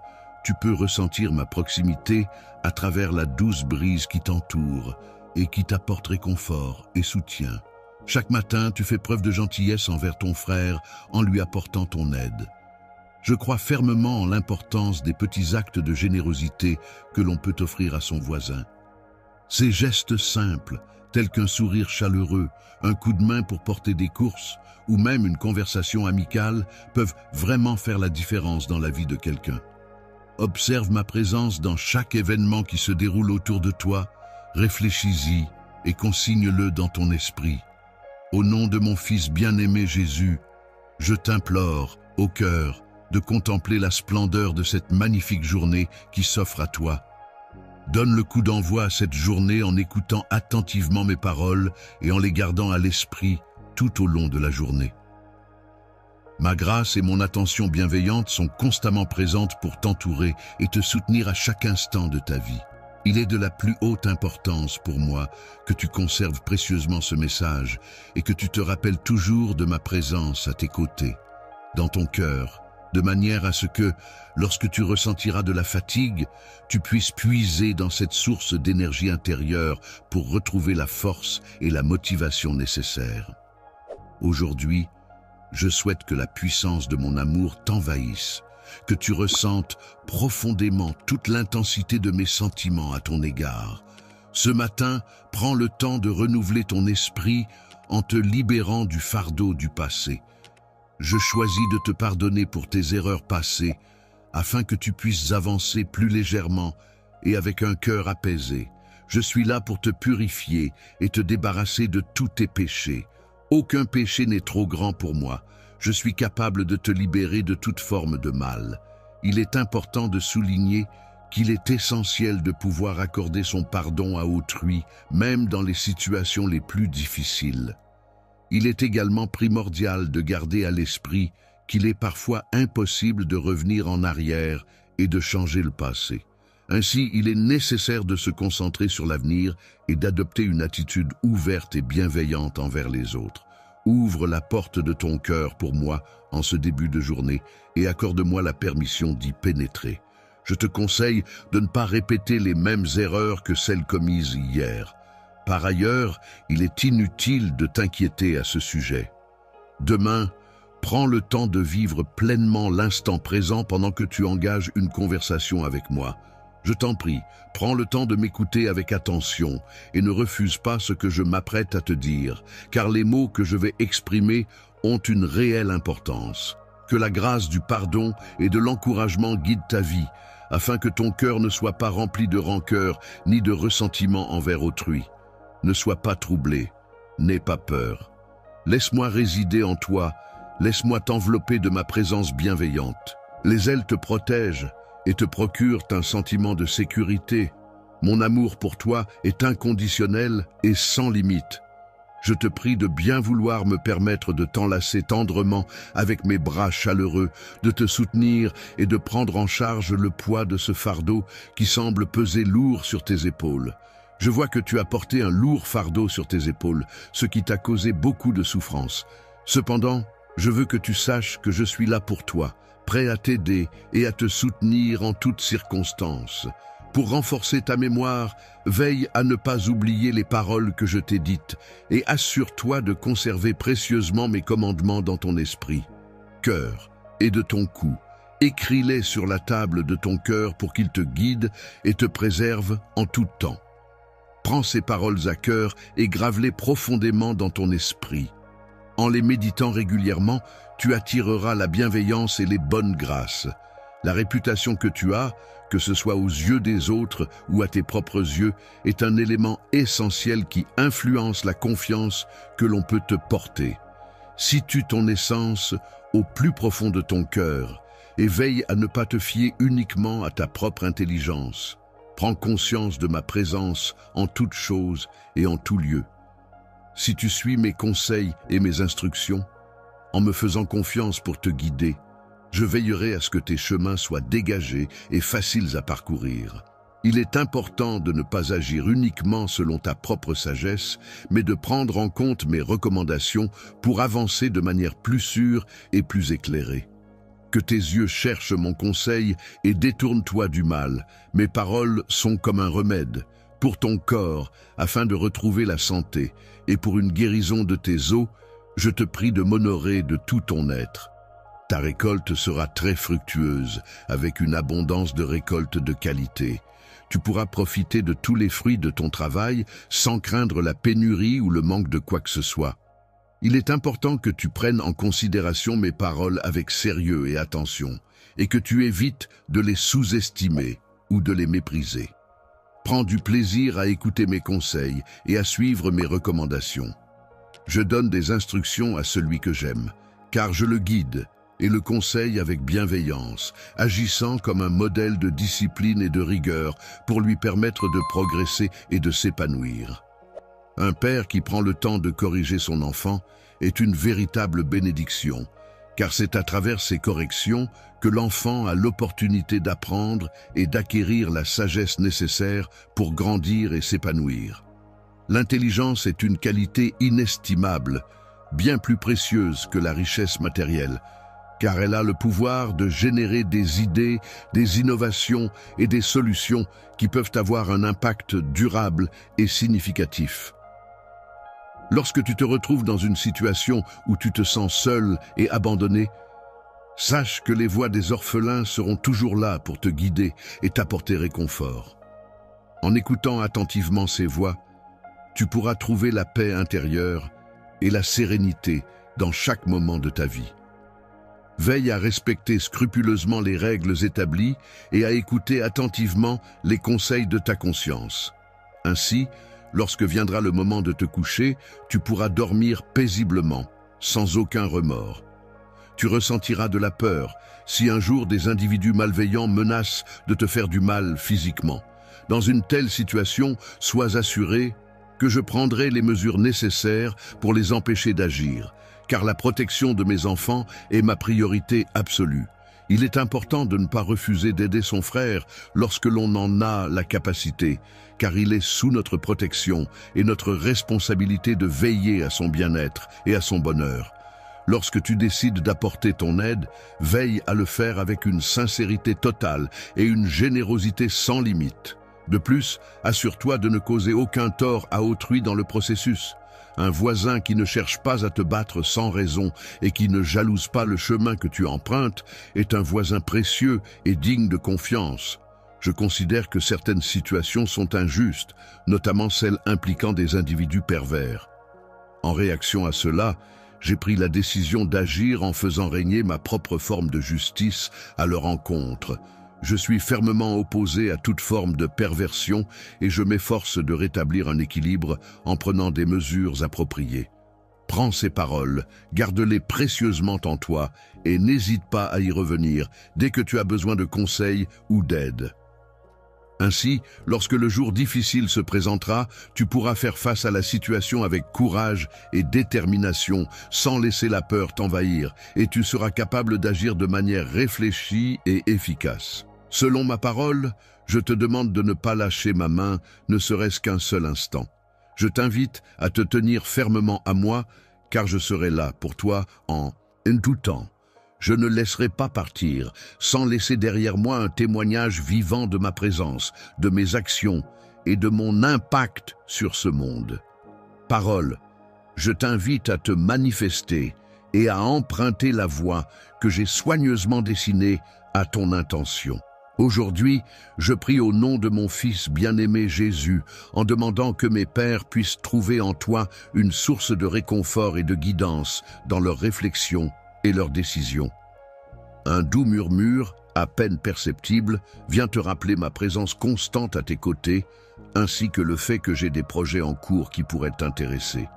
Tu peux ressentir ma proximité à travers la douce brise qui t'entoure et qui t'apporte réconfort et soutien. Chaque matin, tu fais preuve de gentillesse envers ton frère en lui apportant ton aide. Je crois fermement en l'importance des petits actes de générosité que l'on peut offrir à son voisin. Ces gestes simples, tels qu'un sourire chaleureux, un coup de main pour porter des courses ou même une conversation amicale, peuvent vraiment faire la différence dans la vie de quelqu'un. Observe ma présence dans chaque événement qui se déroule autour de toi, réfléchis-y et consigne-le dans ton esprit. Au nom de mon Fils bien-aimé Jésus, je t'implore, au cœur, de contempler la splendeur de cette magnifique journée qui s'offre à toi. Donne le coup d'envoi à cette journée en écoutant attentivement mes paroles et en les gardant à l'esprit tout au long de la journée. Ma grâce et mon attention bienveillante sont constamment présentes pour t'entourer et te soutenir à chaque instant de ta vie. Il est de la plus haute importance pour moi que tu conserves précieusement ce message et que tu te rappelles toujours de ma présence à tes côtés, dans ton cœur, de manière à ce que, lorsque tu ressentiras de la fatigue, tu puisses puiser dans cette source d'énergie intérieure pour retrouver la force et la motivation nécessaires. Aujourd'hui, je souhaite que la puissance de mon amour t'envahisse, que tu ressentes profondément toute l'intensité de mes sentiments à ton égard. Ce matin, prends le temps de renouveler ton esprit en te libérant du fardeau du passé. Je choisis de te pardonner pour tes erreurs passées, afin que tu puisses avancer plus légèrement et avec un cœur apaisé. Je suis là pour te purifier et te débarrasser de tous tes péchés. Aucun péché n'est trop grand pour moi. Je suis capable de te libérer de toute forme de mal. Il est important de souligner qu'il est essentiel de pouvoir accorder son pardon à autrui, même dans les situations les plus difficiles. Il est également primordial de garder à l'esprit qu'il est parfois impossible de revenir en arrière et de changer le passé. Ainsi, il est nécessaire de se concentrer sur l'avenir et d'adopter une attitude ouverte et bienveillante envers les autres. Ouvre la porte de ton cœur pour moi en ce début de journée et accorde-moi la permission d'y pénétrer. Je te conseille de ne pas répéter les mêmes erreurs que celles commises hier. Par ailleurs, il est inutile de t'inquiéter à ce sujet. Demain, prends le temps de vivre pleinement l'instant présent pendant que tu engages une conversation avec moi. Je t'en prie, prends le temps de m'écouter avec attention et ne refuse pas ce que je m'apprête à te dire, car les mots que je vais exprimer ont une réelle importance. Que la grâce du pardon et de l'encouragement guide ta vie, afin que ton cœur ne soit pas rempli de rancœur ni de ressentiment envers autrui. Ne sois pas troublé, n'aie pas peur. Laisse-moi résider en toi, laisse-moi t'envelopper de ma présence bienveillante. Les ailes te protègent et te procurent un sentiment de sécurité. Mon amour pour toi est inconditionnel et sans limite. Je te prie de bien vouloir me permettre de t'enlacer tendrement avec mes bras chaleureux, de te soutenir et de prendre en charge le poids de ce fardeau qui semble peser lourd sur tes épaules. Je vois que tu as porté un lourd fardeau sur tes épaules, ce qui t'a causé beaucoup de souffrance. Cependant, je veux que tu saches que je suis là pour toi, prêt à t'aider et à te soutenir en toutes circonstances. Pour renforcer ta mémoire, veille à ne pas oublier les paroles que je t'ai dites et assure-toi de conserver précieusement mes commandements dans ton esprit, cœur et de ton cou. Écris-les sur la table de ton cœur pour qu'ils te guident et te préservent en tout temps. Prends ces paroles à cœur et grave-les profondément dans ton esprit. En les méditant régulièrement, tu attireras la bienveillance et les bonnes grâces. La réputation que tu as, que ce soit aux yeux des autres ou à tes propres yeux, est un élément essentiel qui influence la confiance que l'on peut te porter. Situe ton essence au plus profond de ton cœur et veille à ne pas te fier uniquement à ta propre intelligence. Prends conscience de ma présence en toutes choses et en tout lieu. Si tu suis mes conseils et mes instructions, en me faisant confiance pour te guider, je veillerai à ce que tes chemins soient dégagés et faciles à parcourir. Il est important de ne pas agir uniquement selon ta propre sagesse, mais de prendre en compte mes recommandations pour avancer de manière plus sûre et plus éclairée. Que tes yeux cherchent mon conseil et détourne-toi du mal. Mes paroles sont comme un remède pour ton corps afin de retrouver la santé, et pour une guérison de tes os, je te prie de m'honorer de tout ton être. Ta récolte sera très fructueuse, avec une abondance de récoltes de qualité. Tu pourras profiter de tous les fruits de ton travail sans craindre la pénurie ou le manque de quoi que ce soit. Il est important que tu prennes en considération mes paroles avec sérieux et attention, et que tu évites de les sous-estimer ou de les mépriser. Prends du plaisir à écouter mes conseils et à suivre mes recommandations. Je donne des instructions à celui que j'aime, car je le guide et le conseille avec bienveillance, agissant comme un modèle de discipline et de rigueur pour lui permettre de progresser et de s'épanouir. Un père qui prend le temps de corriger son enfant est une véritable bénédiction, car c'est à travers ces corrections que l'enfant a l'opportunité d'apprendre et d'acquérir la sagesse nécessaire pour grandir et s'épanouir. L'intelligence est une qualité inestimable, bien plus précieuse que la richesse matérielle, car elle a le pouvoir de générer des idées, des innovations et des solutions qui peuvent avoir un impact durable et significatif. Lorsque tu te retrouves dans une situation où tu te sens seul et abandonné, sache que les voix des orphelins seront toujours là pour te guider et t'apporter réconfort. En écoutant attentivement ces voix, tu pourras trouver la paix intérieure et la sérénité dans chaque moment de ta vie. Veille à respecter scrupuleusement les règles établies et à écouter attentivement les conseils de ta conscience. Ainsi, lorsque viendra le moment de te coucher, tu pourras dormir paisiblement, sans aucun remords. Tu ressentiras de la peur si un jour des individus malveillants menacent de te faire du mal physiquement. Dans une telle situation, sois assuré que je prendrai les mesures nécessaires pour les empêcher d'agir, car la protection de mes enfants est ma priorité absolue. Il est important de ne pas refuser d'aider son frère lorsque l'on en a la capacité, car il est sous notre protection et notre responsabilité de veiller à son bien-être et à son bonheur. Lorsque tu décides d'apporter ton aide, veille à le faire avec une sincérité totale et une générosité sans limite. De plus, assure-toi de ne causer aucun tort à autrui dans le processus. Un voisin qui ne cherche pas à te battre sans raison et qui ne jalouse pas le chemin que tu empruntes est un voisin précieux et digne de confiance. Je considère que certaines situations sont injustes, notamment celles impliquant des individus pervers. En réaction à cela, j'ai pris la décision d'agir en faisant régner ma propre forme de justice à leur encontre. Je suis fermement opposé à toute forme de perversion et je m'efforce de rétablir un équilibre en prenant des mesures appropriées. Prends ces paroles, garde-les précieusement en toi et n'hésite pas à y revenir dès que tu as besoin de conseils ou d'aide. Ainsi, lorsque le jour difficile se présentera, tu pourras faire face à la situation avec courage et détermination, sans laisser la peur t'envahir, et tu seras capable d'agir de manière réfléchie et efficace. Selon ma parole, je te demande de ne pas lâcher ma main, ne serait-ce qu'un seul instant. Je t'invite à te tenir fermement à moi, car je serai là pour toi en tout temps. Je ne laisserai pas partir sans laisser derrière moi un témoignage vivant de ma présence, de mes actions et de mon impact sur ce monde. Parole, je t'invite à te manifester et à emprunter la voie que j'ai soigneusement dessinée à ton intention. Aujourd'hui, je prie au nom de mon Fils bien-aimé Jésus, en demandant que mes pères puissent trouver en toi une source de réconfort et de guidance dans leurs réflexions et leurs décisions. Un doux murmure, à peine perceptible, vient te rappeler ma présence constante à tes côtés, ainsi que le fait que j'ai des projets en cours qui pourraient t'intéresser.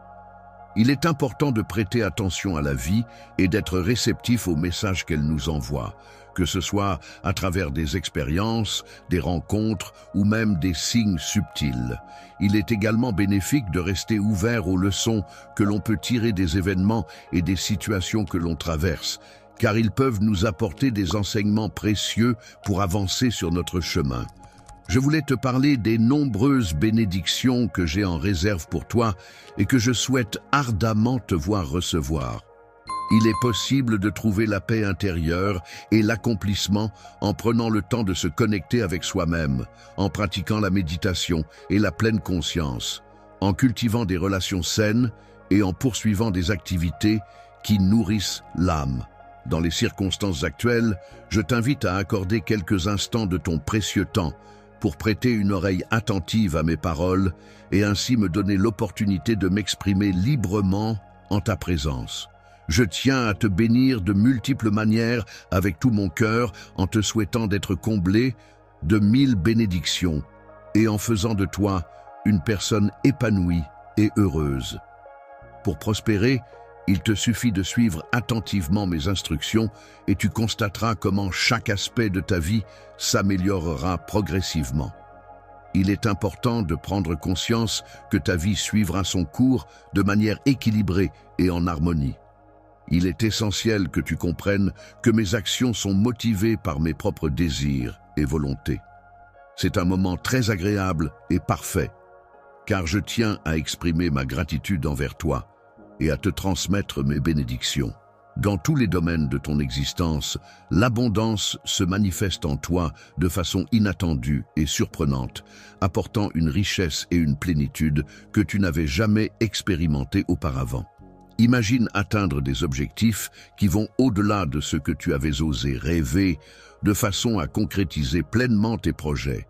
Il est important de prêter attention à la vie et d'être réceptif aux messages qu'elle nous envoie, que ce soit à travers des expériences, des rencontres ou même des signes subtils. Il est également bénéfique de rester ouvert aux leçons que l'on peut tirer des événements et des situations que l'on traverse, car ils peuvent nous apporter des enseignements précieux pour avancer sur notre chemin. Je voulais te parler des nombreuses bénédictions que j'ai en réserve pour toi et que je souhaite ardemment te voir recevoir. Il est possible de trouver la paix intérieure et l'accomplissement en prenant le temps de se connecter avec soi-même, en pratiquant la méditation et la pleine conscience, en cultivant des relations saines et en poursuivant des activités qui nourrissent l'âme. Dans les circonstances actuelles, je t'invite à accorder quelques instants de ton précieux temps pour prêter une oreille attentive à mes paroles et ainsi me donner l'opportunité de m'exprimer librement en ta présence. Je tiens à te bénir de multiples manières avec tout mon cœur en te souhaitant d'être comblé de 1000 bénédictions et en faisant de toi une personne épanouie et heureuse. Pour prospérer, il te suffit de suivre attentivement mes instructions et tu constateras comment chaque aspect de ta vie s'améliorera progressivement. Il est important de prendre conscience que ta vie suivra son cours de manière équilibrée et en harmonie. Il est essentiel que tu comprennes que mes actions sont motivées par mes propres désirs et volontés. C'est un moment très agréable et parfait, car je tiens à exprimer ma gratitude envers toi et à te transmettre mes bénédictions. Dans tous les domaines de ton existence, l'abondance se manifeste en toi de façon inattendue et surprenante, apportant une richesse et une plénitude que tu n'avais jamais expérimentées auparavant. Imagine atteindre des objectifs qui vont au-delà de ce que tu avais osé rêver, de façon à concrétiser pleinement tes projets.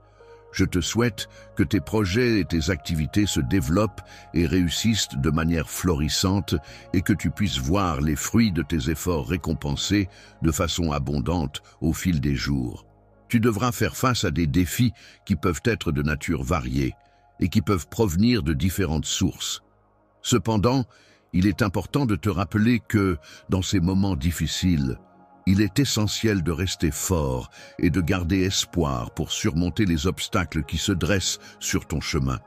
Je te souhaite que tes projets et tes activités se développent et réussissent de manière florissante et que tu puisses voir les fruits de tes efforts récompensés de façon abondante au fil des jours. Tu devras faire face à des défis qui peuvent être de nature variée et qui peuvent provenir de différentes sources. Cependant, il est important de te rappeler que, dans ces moments difficiles, il est essentiel de rester fort et de garder espoir pour surmonter les obstacles qui se dressent sur ton chemin.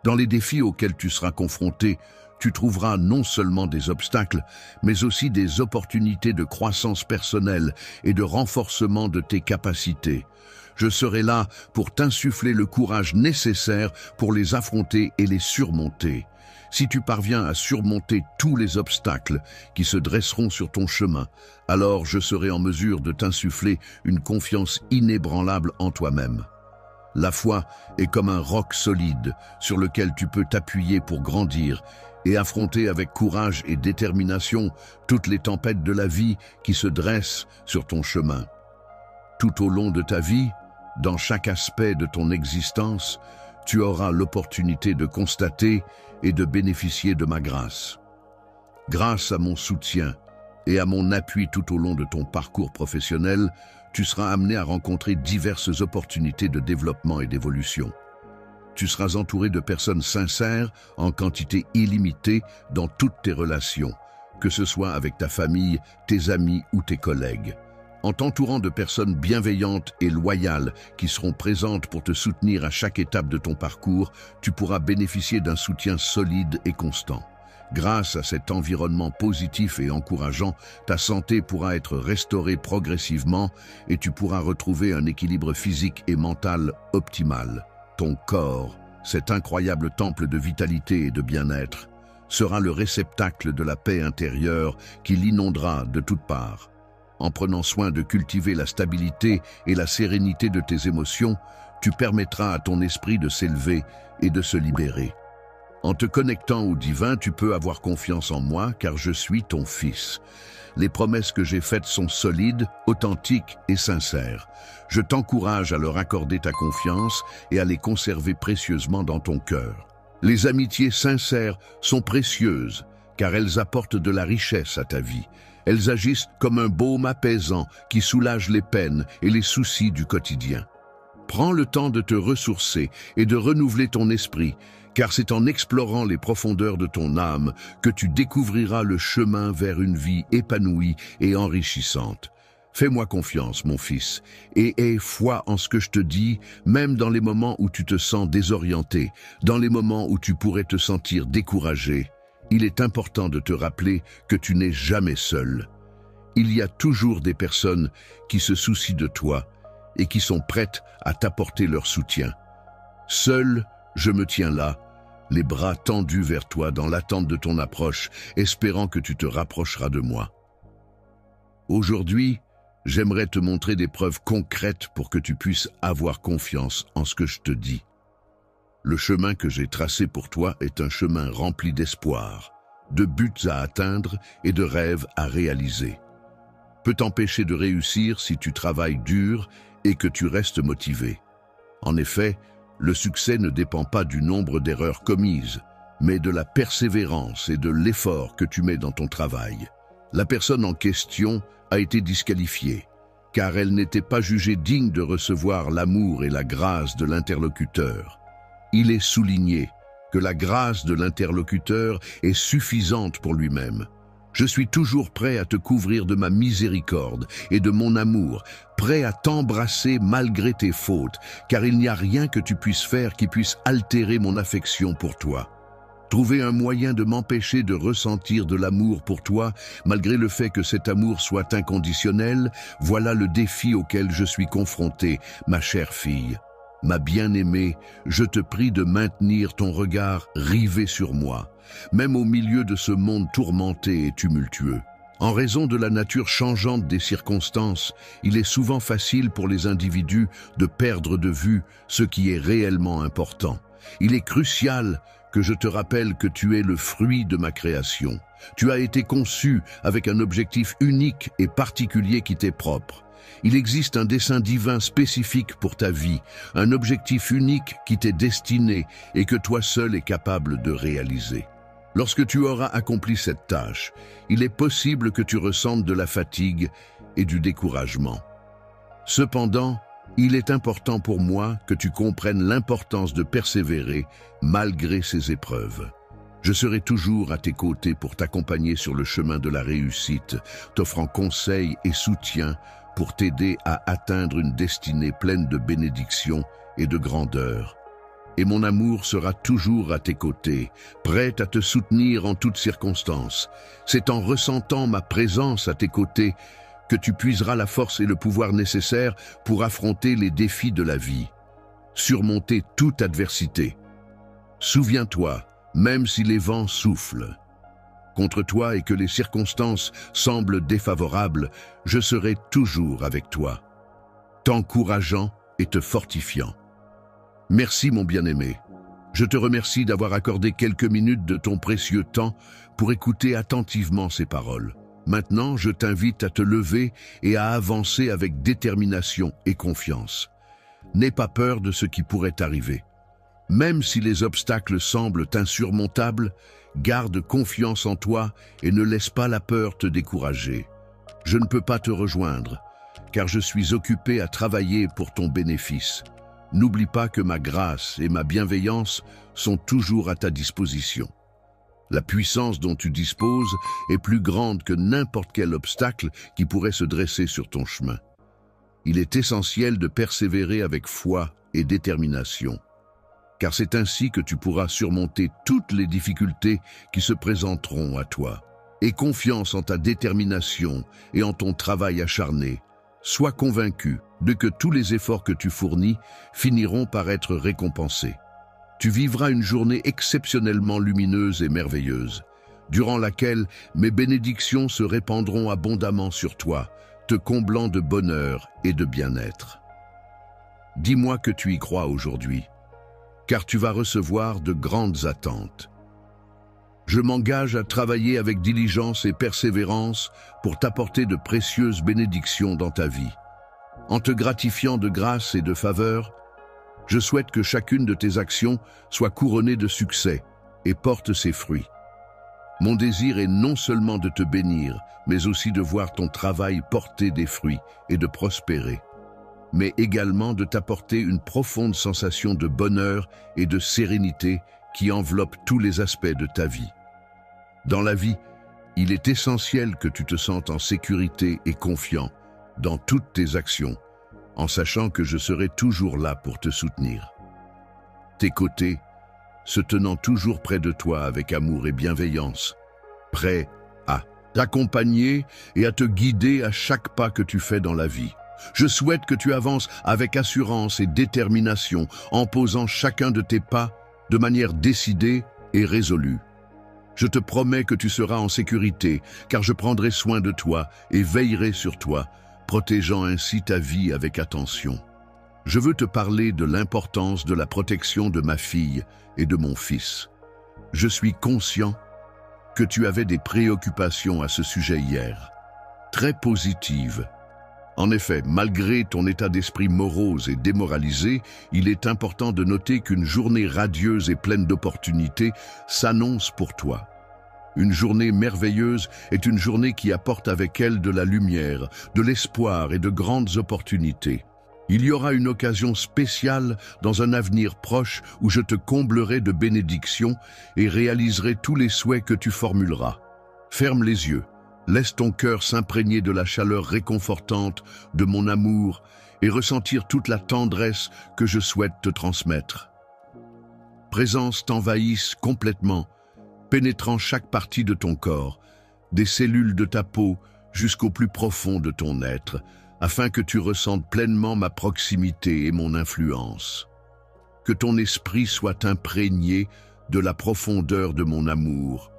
Dans les défis auxquels tu seras confronté, tu trouveras non seulement des obstacles, mais aussi des opportunités de croissance personnelle et de renforcement de tes capacités. Je serai là pour t'insuffler le courage nécessaire pour les affronter et les surmonter. Si tu parviens à surmonter tous les obstacles qui se dresseront sur ton chemin, alors je serai en mesure de t'insuffler une confiance inébranlable en toi-même. La foi est comme un roc solide sur lequel tu peux t'appuyer pour grandir et affronter avec courage et détermination toutes les tempêtes de la vie qui se dressent sur ton chemin. Tout au long de ta vie, dans chaque aspect de ton existence, tu auras l'opportunité de constater et de bénéficier de ma grâce. Grâce à mon soutien et à mon appui tout au long de ton parcours professionnel, tu seras amené à rencontrer diverses opportunités de développement et d'évolution. Tu seras entouré de personnes sincères en quantité illimitée dans toutes tes relations, que ce soit avec ta famille, tes amis ou tes collègues. En t'entourant de personnes bienveillantes et loyales qui seront présentes pour te soutenir à chaque étape de ton parcours, tu pourras bénéficier d'un soutien solide et constant. Grâce à cet environnement positif et encourageant, ta santé pourra être restaurée progressivement et tu pourras retrouver un équilibre physique et mental optimal. Ton corps, cet incroyable temple de vitalité et de bien-être, sera le réceptacle de la paix intérieure qui l'inondera de toutes parts. En prenant soin de cultiver la stabilité et la sérénité de tes émotions, tu permettras à ton esprit de s'élever et de se libérer. En te connectant au divin, tu peux avoir confiance en moi car je suis ton fils. Les promesses que j'ai faites sont solides, authentiques et sincères. Je t'encourage à leur accorder ta confiance et à les conserver précieusement dans ton cœur. Les amitiés sincères sont précieuses car elles apportent de la richesse à ta vie. Elles agissent comme un baume apaisant qui soulage les peines et les soucis du quotidien. Prends le temps de te ressourcer et de renouveler ton esprit, car c'est en explorant les profondeurs de ton âme que tu découvriras le chemin vers une vie épanouie et enrichissante. Fais-moi confiance, mon fils, et aie foi en ce que je te dis, même dans les moments où tu te sens désorienté, dans les moments où tu pourrais te sentir découragé. Il est important de te rappeler que tu n'es jamais seul. Il y a toujours des personnes qui se soucient de toi et qui sont prêtes à t'apporter leur soutien. Seul, je me tiens là, les bras tendus vers toi dans l'attente de ton approche, espérant que tu te rapprocheras de moi. Aujourd'hui, j'aimerais te montrer des preuves concrètes pour que tu puisses avoir confiance en ce que je te dis. Le chemin que j'ai tracé pour toi est un chemin rempli d'espoir, de buts à atteindre et de rêves à réaliser. Peut t'empêcher de réussir si tu travailles dur et que tu restes motivé. En effet, le succès ne dépend pas du nombre d'erreurs commises, mais de la persévérance et de l'effort que tu mets dans ton travail. La personne en question a été disqualifiée, car elle n'était pas jugée digne de recevoir l'amour et la grâce de l'interlocuteur. Il est souligné que la grâce de l'interlocuteur est suffisante pour lui-même. Je suis toujours prêt à te couvrir de ma miséricorde et de mon amour, prêt à t'embrasser malgré tes fautes, car il n'y a rien que tu puisses faire qui puisse altérer mon affection pour toi. Trouver un moyen de m'empêcher de ressentir de l'amour pour toi, malgré le fait que cet amour soit inconditionnel, voilà le défi auquel je suis confronté, ma chère fille. Ma bien-aimée, je te prie de maintenir ton regard rivé sur moi, même au milieu de ce monde tourmenté et tumultueux. En raison de la nature changeante des circonstances, il est souvent facile pour les individus de perdre de vue ce qui est réellement important. Il est crucial que je te rappelle que tu es le fruit de ma création. Tu as été conçu avec un objectif unique et particulier qui t'est propre. Il existe un dessein divin spécifique pour ta vie, un objectif unique qui t'est destiné et que toi seul es capable de réaliser. Lorsque tu auras accompli cette tâche, il est possible que tu ressentes de la fatigue et du découragement. Cependant, il est important pour moi que tu comprennes l'importance de persévérer malgré ces épreuves. Je serai toujours à tes côtés pour t'accompagner sur le chemin de la réussite, t'offrant conseils et soutien pour t'aider à atteindre une destinée pleine de bénédictions et de grandeur. Et mon amour sera toujours à tes côtés, prêt à te soutenir en toutes circonstances. C'est en ressentant ma présence à tes côtés que tu puiseras la force et le pouvoir nécessaires pour affronter les défis de la vie, surmonter toute adversité. Souviens-toi, même si les vents soufflent contre toi et que les circonstances semblent défavorables, je serai toujours avec toi, t'encourageant et te fortifiant. Merci mon bien-aimé. Je te remercie d'avoir accordé quelques minutes de ton précieux temps pour écouter attentivement ces paroles. Maintenant, je t'invite à te lever et à avancer avec détermination et confiance. N'aie pas peur de ce qui pourrait arriver. Même si les obstacles semblent insurmontables, garde confiance en toi et ne laisse pas la peur te décourager. Je ne peux pas te rejoindre, car je suis occupé à travailler pour ton bénéfice. N'oublie pas que ma grâce et ma bienveillance sont toujours à ta disposition. La puissance dont tu disposes est plus grande que n'importe quel obstacle qui pourrait se dresser sur ton chemin. Il est essentiel de persévérer avec foi et détermination, car c'est ainsi que tu pourras surmonter toutes les difficultés qui se présenteront à toi. Aie confiance en ta détermination et en ton travail acharné. Sois convaincu de que tous les efforts que tu fournis finiront par être récompensés. Tu vivras une journée exceptionnellement lumineuse et merveilleuse, durant laquelle mes bénédictions se répandront abondamment sur toi, te comblant de bonheur et de bien-être. Dis-moi que tu y crois aujourd'hui, car tu vas recevoir de grandes attentes. Je m'engage à travailler avec diligence et persévérance pour t'apporter de précieuses bénédictions dans ta vie. En te gratifiant de grâce et de faveur, je souhaite que chacune de tes actions soit couronnée de succès et porte ses fruits. Mon désir est non seulement de te bénir, mais aussi de voir ton travail porter des fruits et de prospérer, mais également de t'apporter une profonde sensation de bonheur et de sérénité qui enveloppe tous les aspects de ta vie. Dans la vie, il est essentiel que tu te sentes en sécurité et confiant dans toutes tes actions, en sachant que je serai toujours là pour te soutenir. Tes côtés, se tenant toujours près de toi avec amour et bienveillance, prêt à t'accompagner et à te guider à chaque pas que tu fais dans la vie. Je souhaite que tu avances avec assurance et détermination, en posant chacun de tes pas de manière décidée et résolue. Je te promets que tu seras en sécurité, car je prendrai soin de toi et veillerai sur toi, protégeant ainsi ta vie avec attention. Je veux te parler de l'importance de la protection de ma fille et de mon fils. Je suis conscient que tu avais des préoccupations à ce sujet hier, très positives. En effet, malgré ton état d'esprit morose et démoralisé, il est important de noter qu'une journée radieuse et pleine d'opportunités s'annonce pour toi. Une journée merveilleuse est une journée qui apporte avec elle de la lumière, de l'espoir et de grandes opportunités. Il y aura une occasion spéciale dans un avenir proche où je te comblerai de bénédictions et réaliserai tous les souhaits que tu formuleras. Ferme les yeux. Laisse ton cœur s'imprégner de la chaleur réconfortante de mon amour et ressentir toute la tendresse que je souhaite te transmettre. Présence t'envahisse complètement, pénétrant chaque partie de ton corps, des cellules de ta peau jusqu'au plus profond de ton être, afin que tu ressentes pleinement ma proximité et mon influence. Que ton esprit soit imprégné de la profondeur de mon amour,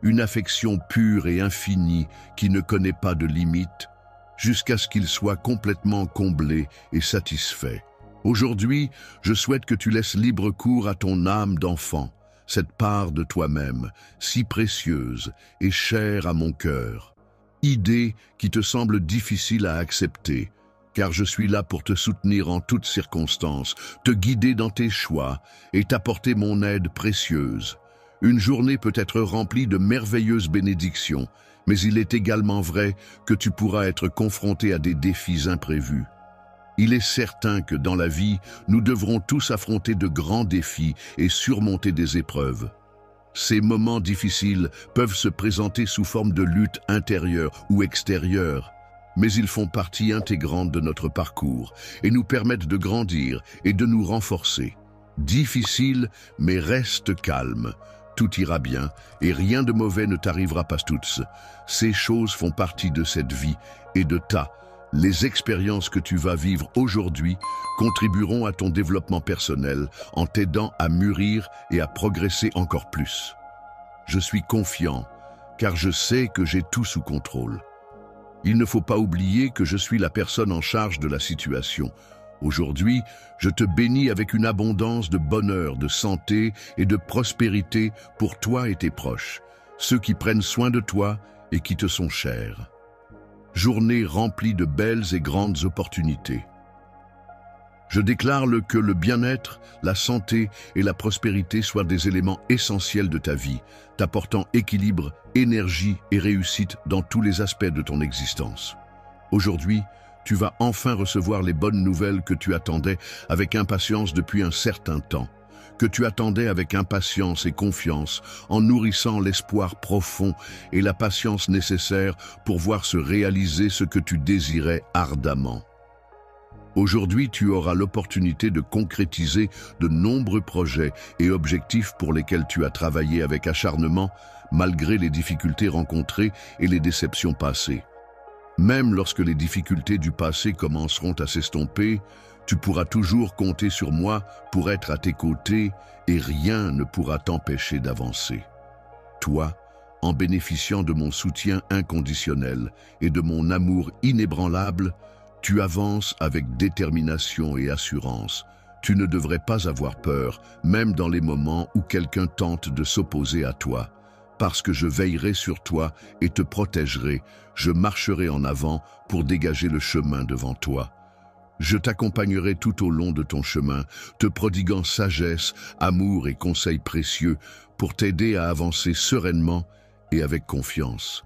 une affection pure et infinie qui ne connaît pas de limites, jusqu'à ce qu'il soit complètement comblé et satisfait. Aujourd'hui, je souhaite que tu laisses libre cours à ton âme d'enfant, cette part de toi-même, si précieuse et chère à mon cœur. Idée qui te semble difficile à accepter, car je suis là pour te soutenir en toutes circonstances, te guider dans tes choix et t'apporter mon aide précieuse. Une journée peut être remplie de merveilleuses bénédictions, mais il est également vrai que tu pourras être confronté à des défis imprévus. Il est certain que dans la vie, nous devrons tous affronter de grands défis et surmonter des épreuves. Ces moments difficiles peuvent se présenter sous forme de lutte intérieure ou extérieure, mais ils font partie intégrante de notre parcours et nous permettent de grandir et de nous renforcer. Difficile, mais reste calme. Tout ira bien et rien de mauvais ne t'arrivera pas toutes. Ces choses font partie de cette vie et de les expériences que tu vas vivre aujourd'hui contribueront à ton développement personnel en t'aidant à mûrir et à progresser encore plus. Je suis confiant car je sais que j'ai tout sous contrôle. Il ne faut pas oublier que je suis la personne en charge de la situation. Aujourd'hui, je te bénis avec une abondance de bonheur, de santé et de prospérité pour toi et tes proches, ceux qui prennent soin de toi et qui te sont chers. Journée remplie de belles et grandes opportunités. Je déclare que le bien-être, la santé et la prospérité soient des éléments essentiels de ta vie, t'apportant équilibre, énergie et réussite dans tous les aspects de ton existence. Aujourd'hui, tu vas enfin recevoir les bonnes nouvelles que tu attendais avec impatience depuis un certain temps, que tu attendais avec impatience et confiance, en nourrissant l'espoir profond et la patience nécessaire pour voir se réaliser ce que tu désirais ardemment. Aujourd'hui, tu auras l'opportunité de concrétiser de nombreux projets et objectifs pour lesquels tu as travaillé avec acharnement, malgré les difficultés rencontrées et les déceptions passées. Même lorsque les difficultés du passé commenceront à s'estomper, tu pourras toujours compter sur moi pour être à tes côtés et rien ne pourra t'empêcher d'avancer. Toi, en bénéficiant de mon soutien inconditionnel et de mon amour inébranlable, tu avances avec détermination et assurance. Tu ne devrais pas avoir peur, même dans les moments où quelqu'un tente de s'opposer à toi. Parce que je veillerai sur toi et te protégerai, je marcherai en avant pour dégager le chemin devant toi. Je t'accompagnerai tout au long de ton chemin, te prodiguant sagesse, amour et conseils précieux pour t'aider à avancer sereinement et avec confiance.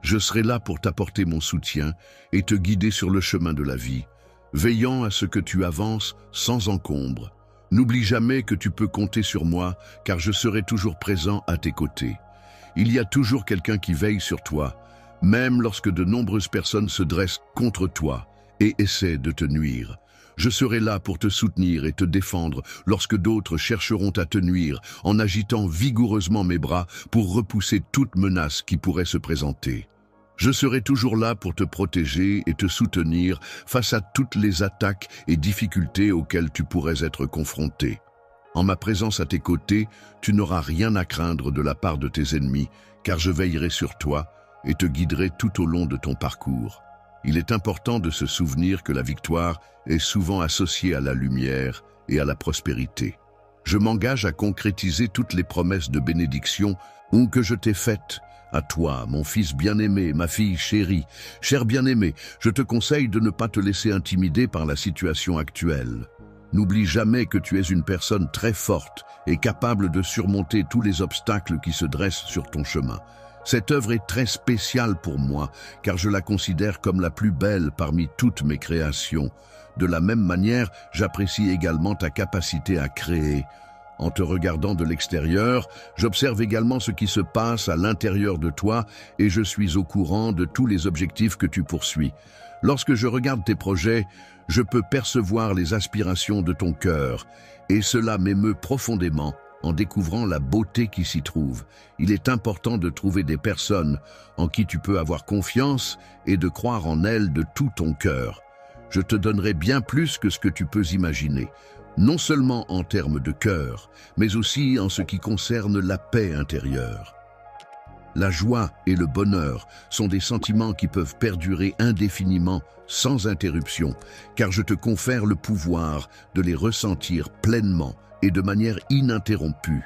Je serai là pour t'apporter mon soutien et te guider sur le chemin de la vie, veillant à ce que tu avances sans encombre. N'oublie jamais que tu peux compter sur moi, car je serai toujours présent à tes côtés. Il y a toujours quelqu'un qui veille sur toi, même lorsque de nombreuses personnes se dressent contre toi et essaient de te nuire. Je serai là pour te soutenir et te défendre lorsque d'autres chercheront à te nuire en agitant vigoureusement mes bras pour repousser toute menace qui pourrait se présenter. Je serai toujours là pour te protéger et te soutenir face à toutes les attaques et difficultés auxquelles tu pourrais être confronté. En ma présence à tes côtés, tu n'auras rien à craindre de la part de tes ennemis, car je veillerai sur toi et te guiderai tout au long de ton parcours. Il est important de se souvenir que la victoire est souvent associée à la lumière et à la prospérité. Je m'engage à concrétiser toutes les promesses de bénédiction que je t'ai faites. À toi, mon fils bien-aimé, ma fille chérie, cher bien-aimé, je te conseille de ne pas te laisser intimider par la situation actuelle. N'oublie jamais que tu es une personne très forte et capable de surmonter tous les obstacles qui se dressent sur ton chemin. Cette œuvre est très spéciale pour moi, car je la considère comme la plus belle parmi toutes mes créations. De la même manière, j'apprécie également ta capacité à créer. En te regardant de l'extérieur, j'observe également ce qui se passe à l'intérieur de toi et je suis au courant de tous les objectifs que tu poursuis. Lorsque je regarde tes projets, je peux percevoir les aspirations de ton cœur et cela m'émeut profondément en découvrant la beauté qui s'y trouve. Il est important de trouver des personnes en qui tu peux avoir confiance et de croire en elles de tout ton cœur. Je te donnerai bien plus que ce que tu peux imaginer, non seulement en termes de cœur, mais aussi en ce qui concerne la paix intérieure. La joie et le bonheur sont des sentiments qui peuvent perdurer indéfiniment, sans interruption, car je te confère le pouvoir de les ressentir pleinement et de manière ininterrompue.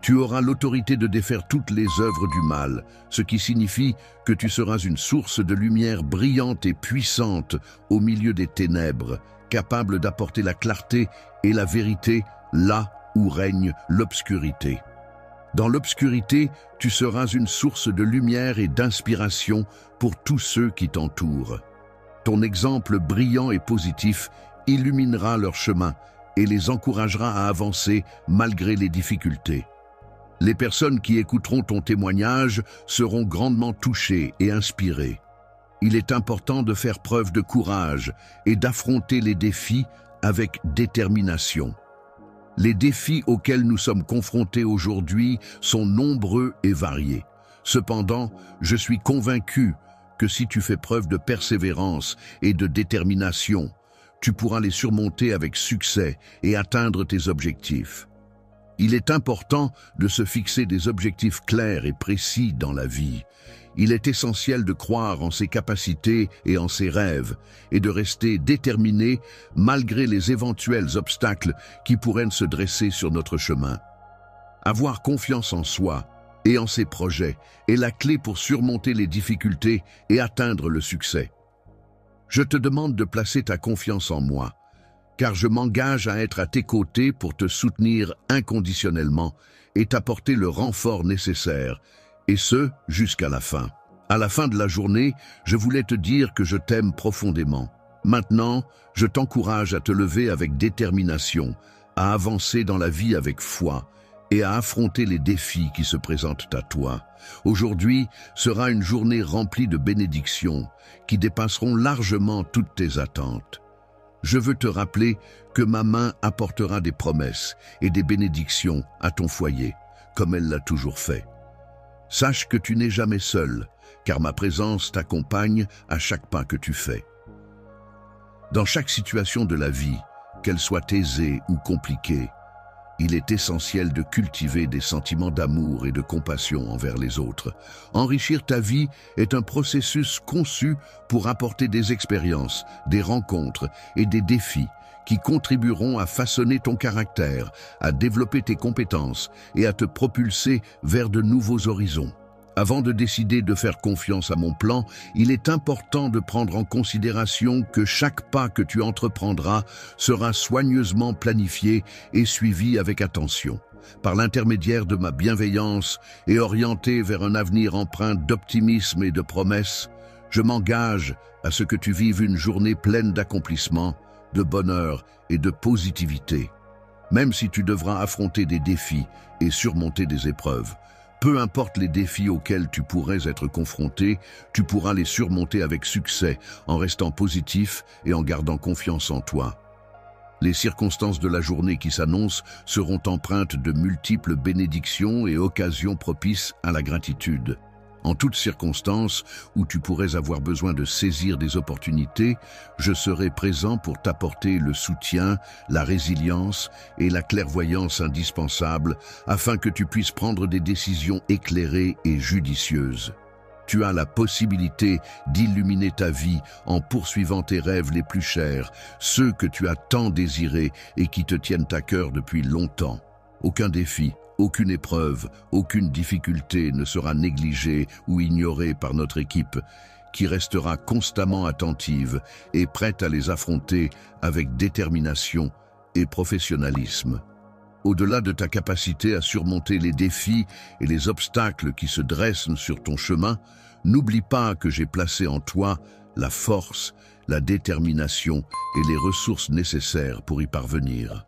Tu auras l'autorité de défaire toutes les œuvres du mal, ce qui signifie que tu seras une source de lumière brillante et puissante au milieu des ténèbres, capable d'apporter la clarté et la vérité là où règne l'obscurité. Dans l'obscurité, tu seras une source de lumière et d'inspiration pour tous ceux qui t'entourent. Ton exemple brillant et positif illuminera leur chemin et les encouragera à avancer malgré les difficultés. Les personnes qui écouteront ton témoignage seront grandement touchées et inspirées. Il est important de faire preuve de courage et d'affronter les défis avec détermination. Les défis auxquels nous sommes confrontés aujourd'hui sont nombreux et variés. Cependant, je suis convaincu que si tu fais preuve de persévérance et de détermination, tu pourras les surmonter avec succès et atteindre tes objectifs. Il est important de se fixer des objectifs clairs et précis dans la vie. Il est essentiel de croire en ses capacités et en ses rêves, et de rester déterminé malgré les éventuels obstacles qui pourraient se dresser sur notre chemin. Avoir confiance en soi et en ses projets est la clé pour surmonter les difficultés et atteindre le succès. Je te demande de placer ta confiance en moi, car je m'engage à être à tes côtés pour te soutenir inconditionnellement et t'apporter le renfort nécessaire, et ce, jusqu'à la fin. À la fin de la journée, je voulais te dire que je t'aime profondément. Maintenant, je t'encourage à te lever avec détermination, à avancer dans la vie avec foi et à affronter les défis qui se présentent à toi. Aujourd'hui sera une journée remplie de bénédictions qui dépasseront largement toutes tes attentes. Je veux te rappeler que ma main apportera des promesses et des bénédictions à ton foyer, comme elle l'a toujours fait. Sache que tu n'es jamais seul, car ma présence t'accompagne à chaque pas que tu fais. Dans chaque situation de la vie, qu'elle soit aisée ou compliquée, il est essentiel de cultiver des sentiments d'amour et de compassion envers les autres. Enrichir ta vie est un processus conçu pour apporter des expériences, des rencontres et des défis qui contribueront à façonner ton caractère, à développer tes compétences et à te propulser vers de nouveaux horizons. Avant de décider de faire confiance à mon plan, il est important de prendre en considération que chaque pas que tu entreprendras sera soigneusement planifié et suivi avec attention. Par l'intermédiaire de ma bienveillance et orienté vers un avenir empreint d'optimisme et de promesses, je m'engage à ce que tu vives une journée pleine d'accomplissements, de bonheur et de positivité. Même si tu devras affronter des défis et surmonter des épreuves, peu importe les défis auxquels tu pourrais être confronté, tu pourras les surmonter avec succès en restant positif et en gardant confiance en toi. Les circonstances de la journée qui s'annoncent seront empreintes de multiples bénédictions et occasions propices à la gratitude. En toutes circonstances où tu pourrais avoir besoin de saisir des opportunités, je serai présent pour t'apporter le soutien, la résilience et la clairvoyance indispensables afin que tu puisses prendre des décisions éclairées et judicieuses. Tu as la possibilité d'illuminer ta vie en poursuivant tes rêves les plus chers, ceux que tu as tant désirés et qui te tiennent à cœur depuis longtemps. Aucun défi, aucune épreuve, aucune difficulté ne sera négligée ou ignorée par notre équipe, qui restera constamment attentive et prête à les affronter avec détermination et professionnalisme. Au-delà de ta capacité à surmonter les défis et les obstacles qui se dressent sur ton chemin, n'oublie pas que j'ai placé en toi la force, la détermination et les ressources nécessaires pour y parvenir.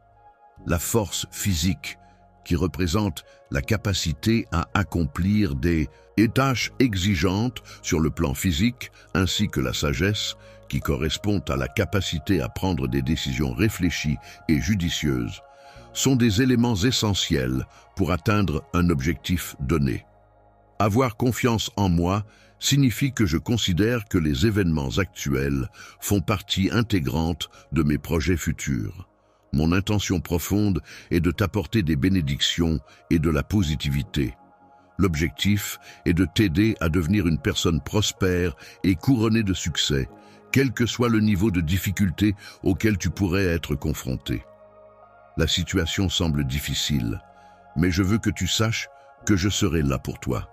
La force physique, qui représente la capacité à accomplir des tâches exigeantes sur le plan physique, ainsi que la sagesse, qui correspond à la capacité à prendre des décisions réfléchies et judicieuses, sont des éléments essentiels pour atteindre un objectif donné. Avoir confiance en moi signifie que je considère que les événements actuels font partie intégrante de mes projets futurs. Mon intention profonde est de t'apporter des bénédictions et de la positivité. L'objectif est de t'aider à devenir une personne prospère et couronnée de succès, quel que soit le niveau de difficulté auquel tu pourrais être confronté. La situation semble difficile, mais je veux que tu saches que je serai là pour toi.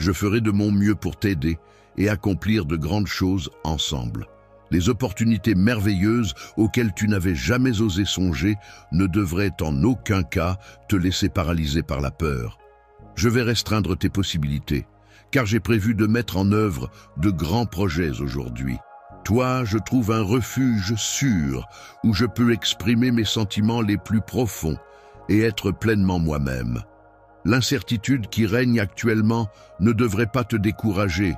Je ferai de mon mieux pour t'aider et accomplir de grandes choses ensemble. Les opportunités merveilleuses auxquelles tu n'avais jamais osé songer ne devraient en aucun cas te laisser paralyser par la peur. Je vais restreindre tes possibilités, car j'ai prévu de mettre en œuvre de grands projets aujourd'hui. Toi, je trouve un refuge sûr où je peux exprimer mes sentiments les plus profonds et être pleinement moi-même. L'incertitude qui règne actuellement ne devrait pas te décourager,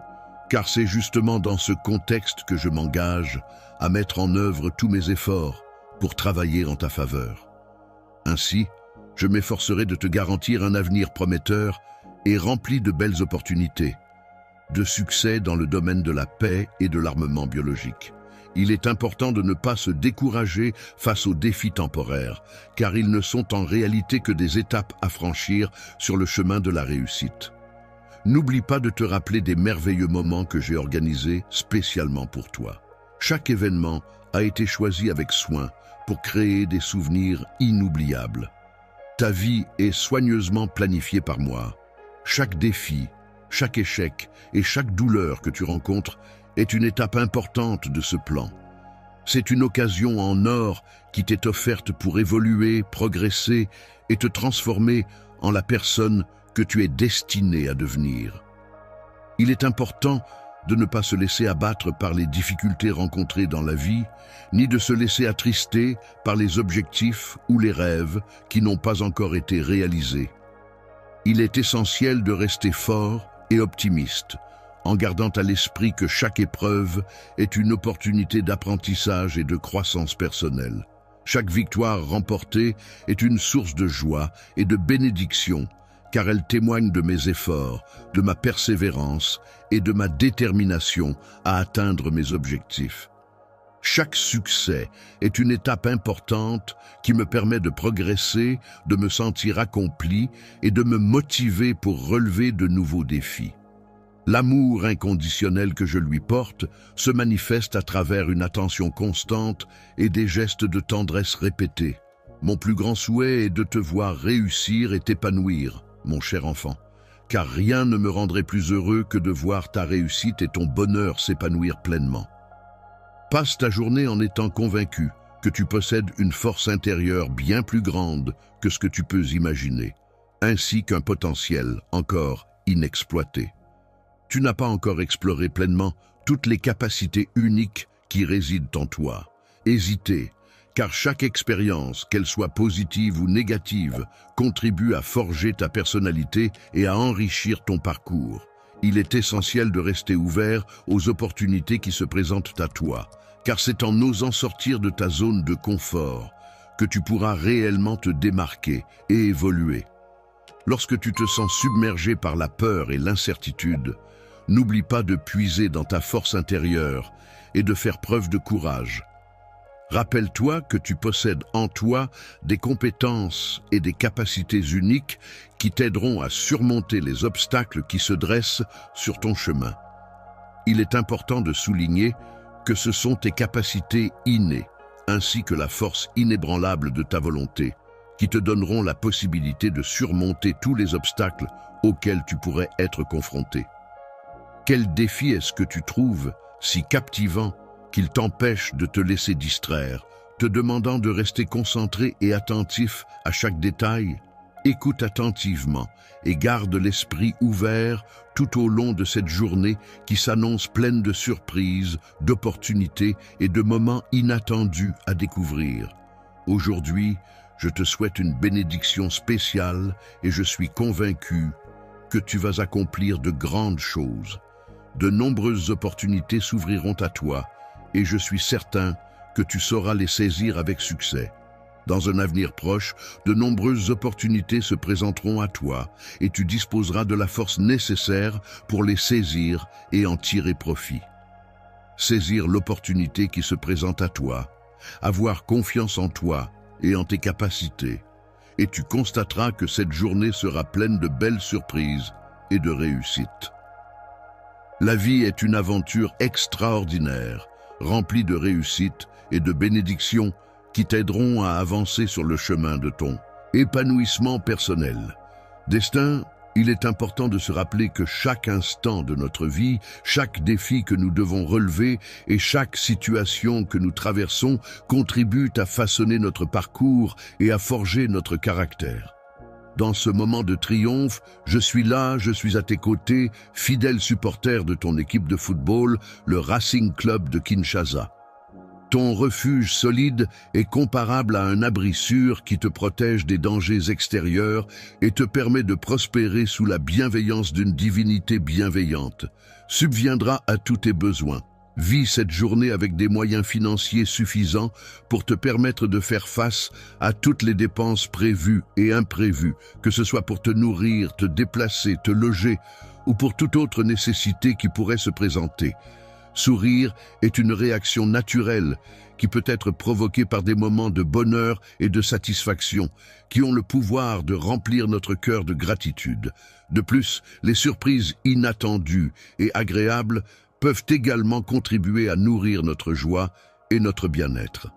car c'est justement dans ce contexte que je m'engage à mettre en œuvre tous mes efforts pour travailler en ta faveur. Ainsi, je m'efforcerai de te garantir un avenir prometteur et rempli de belles opportunités, de succès dans le domaine de la paix et de l'armement biologique. Il est important de ne pas se décourager face aux défis temporaires, car ils ne sont en réalité que des étapes à franchir sur le chemin de la réussite. N'oublie pas de te rappeler des merveilleux moments que j'ai organisés spécialement pour toi. Chaque événement a été choisi avec soin pour créer des souvenirs inoubliables. Ta vie est soigneusement planifiée par moi. Chaque défi, chaque échec et chaque douleur que tu rencontres est une étape importante de ce plan. C'est une occasion en or qui t'est offerte pour évoluer, progresser et te transformer en la personne que tu es destiné à devenir. Il est important de ne pas se laisser abattre par les difficultés rencontrées dans la vie, ni de se laisser attrister par les objectifs ou les rêves qui n'ont pas encore été réalisés. Il est essentiel de rester fort et optimiste, en gardant à l'esprit que chaque épreuve est une opportunité d'apprentissage et de croissance personnelle. Chaque victoire remportée est une source de joie et de bénédiction, car elle témoigne de mes efforts, de ma persévérance et de ma détermination à atteindre mes objectifs. Chaque succès est une étape importante qui me permet de progresser, de me sentir accompli et de me motiver pour relever de nouveaux défis. L'amour inconditionnel que je lui porte se manifeste à travers une attention constante et des gestes de tendresse répétés. Mon plus grand souhait est de te voir réussir et t'épanouir, mon cher enfant, car rien ne me rendrait plus heureux que de voir ta réussite et ton bonheur s'épanouir pleinement. Passe ta journée en étant convaincu que tu possèdes une force intérieure bien plus grande que ce que tu peux imaginer, ainsi qu'un potentiel encore inexploité. Tu n'as pas encore exploré pleinement toutes les capacités uniques qui résident en toi. Hésitez, car chaque expérience, qu'elle soit positive ou négative, contribue à forger ta personnalité et à enrichir ton parcours. Il est essentiel de rester ouvert aux opportunités qui se présentent à toi, car c'est en osant sortir de ta zone de confort que tu pourras réellement te démarquer et évoluer. Lorsque tu te sens submergé par la peur et l'incertitude, n'oublie pas de puiser dans ta force intérieure et de faire preuve de courage. Rappelle-toi que tu possèdes en toi des compétences et des capacités uniques qui t'aideront à surmonter les obstacles qui se dressent sur ton chemin. Il est important de souligner que ce sont tes capacités innées, ainsi que la force inébranlable de ta volonté, qui te donneront la possibilité de surmonter tous les obstacles auxquels tu pourrais être confronté. Quel défi est-ce que tu trouves si captivant qu'il t'empêche de te laisser distraire, te demandant de rester concentré et attentif à chaque détail? Écoute attentivement et garde l'esprit ouvert tout au long de cette journée qui s'annonce pleine de surprises, d'opportunités et de moments inattendus à découvrir. Aujourd'hui, je te souhaite une bénédiction spéciale et je suis convaincu que tu vas accomplir de grandes choses. De nombreuses opportunités s'ouvriront à toi et je suis certain que tu sauras les saisir avec succès. Dans un avenir proche, de nombreuses opportunités se présenteront à toi et tu disposeras de la force nécessaire pour les saisir et en tirer profit. Saisir l'opportunité qui se présente à toi, avoir confiance en toi et en tes capacités, et tu constateras que cette journée sera pleine de belles surprises et de réussites. La vie est une aventure extraordinaire, remplie de réussites et de bénédictions qui t'aideront à avancer sur le chemin de ton épanouissement personnel. Destin, il est important de se rappeler que chaque instant de notre vie, chaque défi que nous devons relever et chaque situation que nous traversons contribuent à façonner notre parcours et à forger notre caractère. Dans ce moment de triomphe, je suis là, je suis à tes côtés, fidèle supporter de ton équipe de football, le Racing Club de Kinshasa. Ton refuge solide est comparable à un abri sûr qui te protège des dangers extérieurs et te permet de prospérer sous la bienveillance d'une divinité bienveillante. Subviendra à tous tes besoins. Vis cette journée avec des moyens financiers suffisants pour te permettre de faire face à toutes les dépenses prévues et imprévues, que ce soit pour te nourrir, te déplacer, te loger ou pour toute autre nécessité qui pourrait se présenter. Sourire est une réaction naturelle qui peut être provoquée par des moments de bonheur et de satisfaction qui ont le pouvoir de remplir notre cœur de gratitude. De plus, les surprises inattendues et agréables peuvent également contribuer à nourrir notre joie et notre bien-être.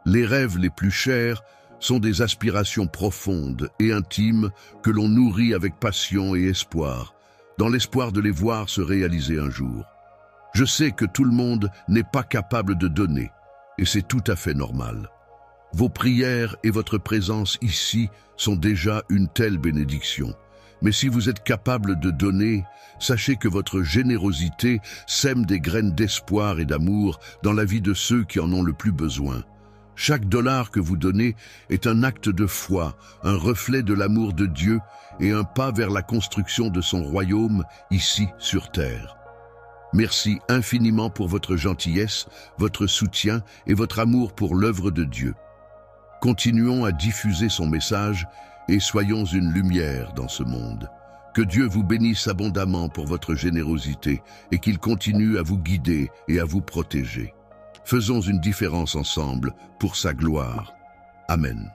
Les rêves les plus chers sont des aspirations profondes et intimes que l'on nourrit avec passion et espoir, dans l'espoir de les voir se réaliser un jour. Je sais que tout le monde n'est pas capable de donner, et c'est tout à fait normal. Vos prières et votre présence ici sont déjà une telle bénédiction. Mais si vous êtes capable de donner, sachez que votre générosité sème des graines d'espoir et d'amour dans la vie de ceux qui en ont le plus besoin. Chaque dollar que vous donnez est un acte de foi, un reflet de l'amour de Dieu et un pas vers la construction de son royaume ici sur terre. Merci infiniment pour votre gentillesse, votre soutien et votre amour pour l'œuvre de Dieu. Continuons à diffuser son message et soyons une lumière dans ce monde. Que Dieu vous bénisse abondamment pour votre générosité et qu'il continue à vous guider et à vous protéger. Faisons une différence ensemble pour sa gloire. Amen.